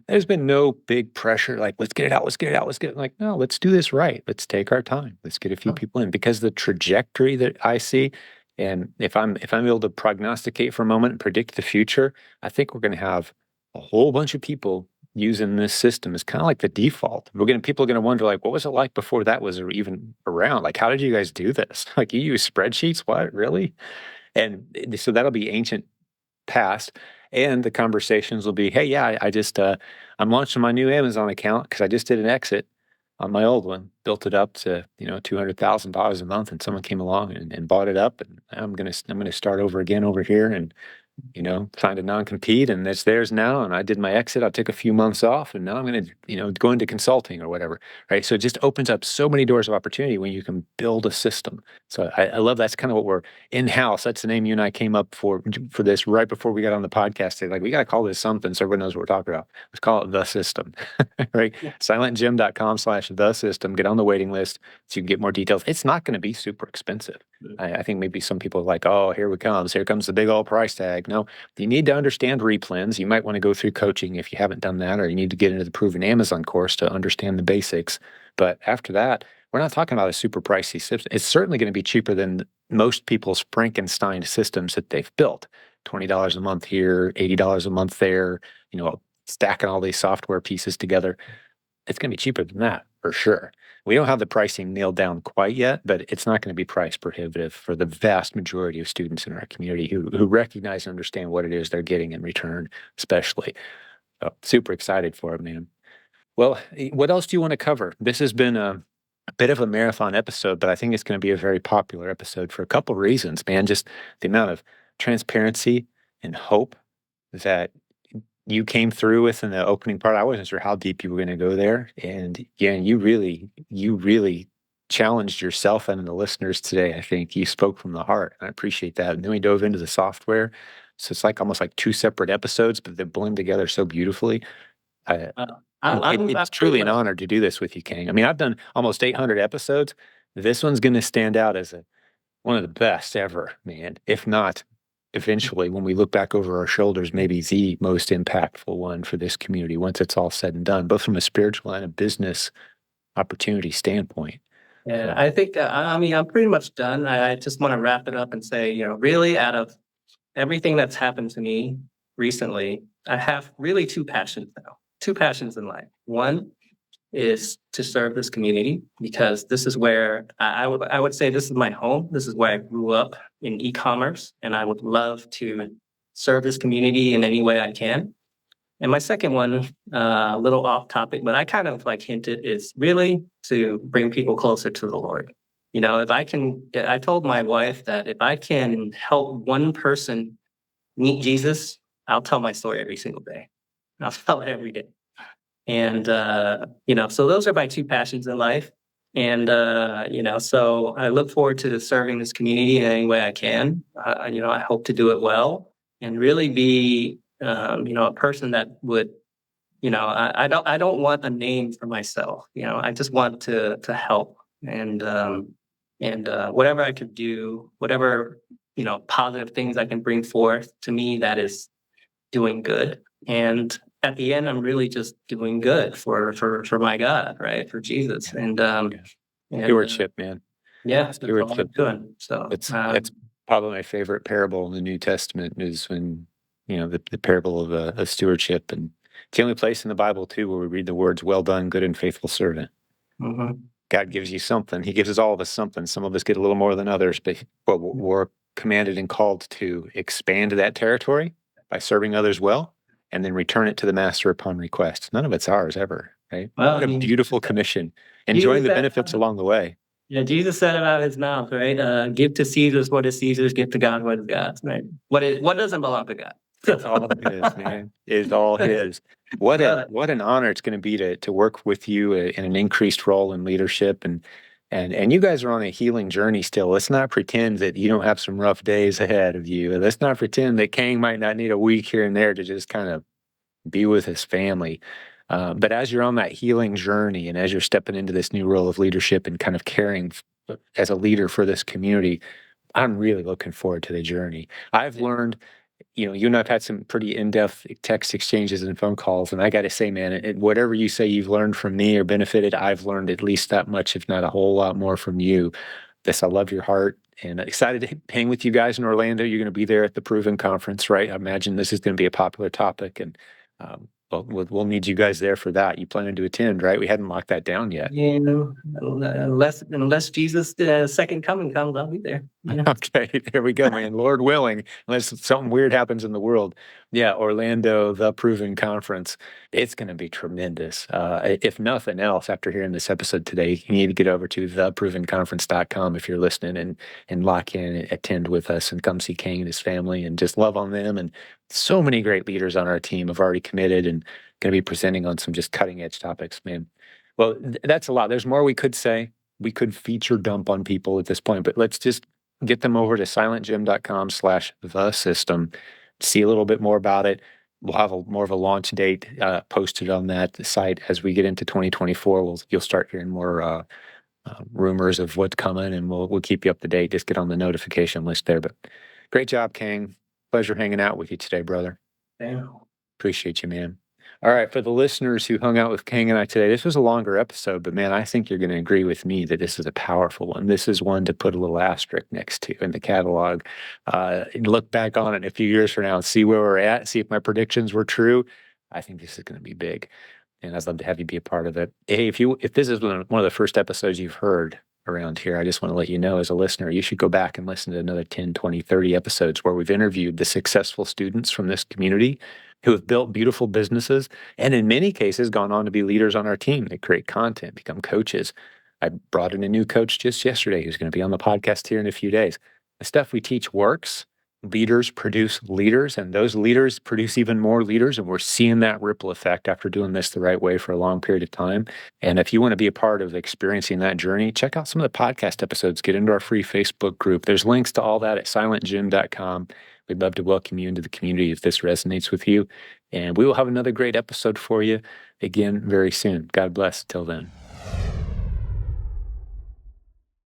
Speaker 1: there's been no big pressure. Like, let's get it out. Let's get it out. Let's get it. Like, no, let's do this right. Let's take our time. Let's get a few
Speaker 2: Oh,
Speaker 1: people in, because the trajectory that I see, and if I'm able to prognosticate for a moment and predict the future, I think we're going to have a whole bunch of people using this system as kind of like the default. People are going to wonder, like, what was it like before that was even around? Like, how did you guys do this? Like, you use spreadsheets? What, really? And so that'll be ancient past, and the conversations will be, hey, yeah, I just I'm launching my new Amazon account because I just did an exit on my old one, built it up to $200,000 a month, and someone came along and bought it up, and I'm gonna start over again over here, and signed a non-compete, and it's theirs now. And I did my exit. I took a few months off, and now I'm going to, go into consulting or whatever. Right. So it just opens up so many doors of opportunity when you can build a system. So I love that's kind of what we're in-house. That's the name you and I came up for this right before we got on the podcast today. Like, we got to call this something so everyone knows what we're talking about. Let's call it the system. Right.
Speaker 2: yeah.
Speaker 1: silentjimdotcom/the system. Get on the waiting list so you can get more details. It's not going to be super expensive. I think maybe some people are like, oh, here we comes. Here comes the big old price tag. No, you need to understand REPLENS. You might want to go through coaching if you haven't done that, or you need to get into the Proven Amazon course to understand the basics. But after that, we're not talking about a super pricey system. It's certainly going to be cheaper than most people's Frankenstein systems that they've built. $20 a month here, $80 a month there, stacking all these software pieces together. It's going to be cheaper than that for sure. We don't have the pricing nailed down quite yet, but it's not going to be price prohibitive for the vast majority of students in our community who recognize and understand what it is they're getting in return, especially. So, super excited for it, man. Well, what else do you want to cover? This has been a bit of a marathon episode, but I think it's going to be a very popular episode for a couple reasons, man. Just the amount of transparency and hope that you came through with in the opening part. I wasn't sure how deep you were going to go there, and yeah, you really challenged yourself and the listeners today. I think you spoke from the heart. I appreciate that. And then we dove into the software, so it's like almost like two separate episodes, but they blend together so beautifully. I,
Speaker 2: Uh, I'm
Speaker 1: it's
Speaker 2: pretty
Speaker 1: truly an
Speaker 2: much.
Speaker 1: honor to do this with you, Kang. I mean, I've done almost 800 episodes. This one's going to stand out as one of the best ever, man. If not eventually, when we look back over our shoulders, maybe the most impactful one for this community once it's all said and done, both from a spiritual and a business opportunity standpoint.
Speaker 2: Yeah, I think, I mean, I'm pretty much done. I just want to wrap it up and say, really out of everything that's happened to me recently, I have really two passions now, two passions in life. One is to serve this community because this is where I would say this is my home. This is where I grew up in e-commerce, and I would love to serve this community in any way I can. And my second one, a little off topic, but I kind of like hinted, is really to bring people closer to the Lord. If I can, I told my wife that if I can help one person meet Jesus, I'll tell my story every single day. I'll tell it every day. And, so those are my two passions in life. And, so I look forward to serving this community in any way I can. I hope to do it well and really be, a person that would, I don't want a name for myself. I just want to help and whatever I could do, whatever, positive things I can bring forth to me, that is doing good. And at the end, I'm really just doing good for my God, right? For Jesus.
Speaker 1: Stewardship, man.
Speaker 2: Yeah, that's all I'm
Speaker 1: Stewardship.
Speaker 2: doing. So
Speaker 1: That's probably my favorite parable in the New Testament is when, the parable of stewardship. And it's the only place in the Bible, too, where we read the words, well done, good and faithful servant.
Speaker 2: mhm.
Speaker 1: God gives you something. He gives us all of us something. Some of us get a little more than others, but we're commanded and called to expand that territory by serving others well and then return it to the master upon request. None of it's ours ever, right?
Speaker 2: Well,
Speaker 1: What
Speaker 2: I
Speaker 1: a
Speaker 2: mean,
Speaker 1: beautiful commission. Enjoying the benefits along the way.
Speaker 2: yeah, Jesus said it out of his mouth, right? Give to Caesar's what is Caesar's, give to God what is God's, right? What doesn't belong to God?
Speaker 1: It's all his, man. It's all his. What an honor it's going to be to work with you in an increased role in leadership, and you guys are on a healing journey still. Let's not pretend that you don't have some rough days ahead of you. Let's not pretend that Khang might not need a week here and there to just kind of be with his family. But as you're on that healing journey and as you're stepping into this new role of leadership and kind of caring as a leader for this community, I'm really looking forward to the journey. I've learned, you and I've had some pretty in-depth text exchanges and phone calls, and I got to say, man, whatever you say you've learned from me or benefited, I've learned at least that much, if not a whole lot more from you. I love your heart and excited to hang with you guys in Orlando. You're going to be there at the Proven Conference, right? I imagine this is going to be a popular topic, and we'll need you guys there for that. You planning to attend, right? We hadn't locked that down yet.
Speaker 2: Unless Jesus' second coming comes, I'll be there.
Speaker 1: Okay, there we go, man. Lord willing, unless something weird happens in the world. Yeah, Orlando, the Proven Conference. It's going to be tremendous. If nothing else, after hearing this episode today, you need to get over to theprovenconference.com if you're listening and lock in and attend with us and come see Khang and his family and just love on them. And so many great leaders on our team have already committed and going to be presenting on some just cutting edge topics, man. Well, that's a lot. There's more we could say. We could feature dump on people at this point, but let's just get them over to silentjimdotcom/the system, see a little bit more about it. We'll have more of a launch date posted on that site as we get into 2024. You'll start hearing more rumors of what's coming, and we'll keep you up to date. Just get on the notification list there. But great job, Khang. Pleasure hanging out with you today, brother.
Speaker 2: Yeah.
Speaker 1: Appreciate you, man. All right, for the listeners who hung out with Khang and I today, this was a longer episode, but man, I think you're going to agree with me that this is a powerful one. This is one to put a little asterisk next to in the catalog. Look back on it a few years from now and see where we're at, see if my predictions were true. I think this is going to be big, and I'd love to have you be a part of it. Hey, if this is one of the first episodes you've heard around here, I just want to let you know as a listener, you should go back and listen to another 10, 20, 30 episodes where we've interviewed the successful students from this community who have built beautiful businesses and in many cases gone on to be leaders on our team. They create content, become coaches. I brought in a new coach just yesterday who's going to be on the podcast here in a few days. The stuff we teach works. Leaders produce leaders, and those leaders produce even more leaders, and we're seeing that ripple effect after doing this the right way for a long period of time. And if you want to be a part of experiencing that journey, check out some of the podcast episodes. Get into our free Facebook group. There's links to all that at silentjim.com. We'd love to welcome you into the community if this resonates with you. And we will have another great episode for you again very soon. God bless. Till then.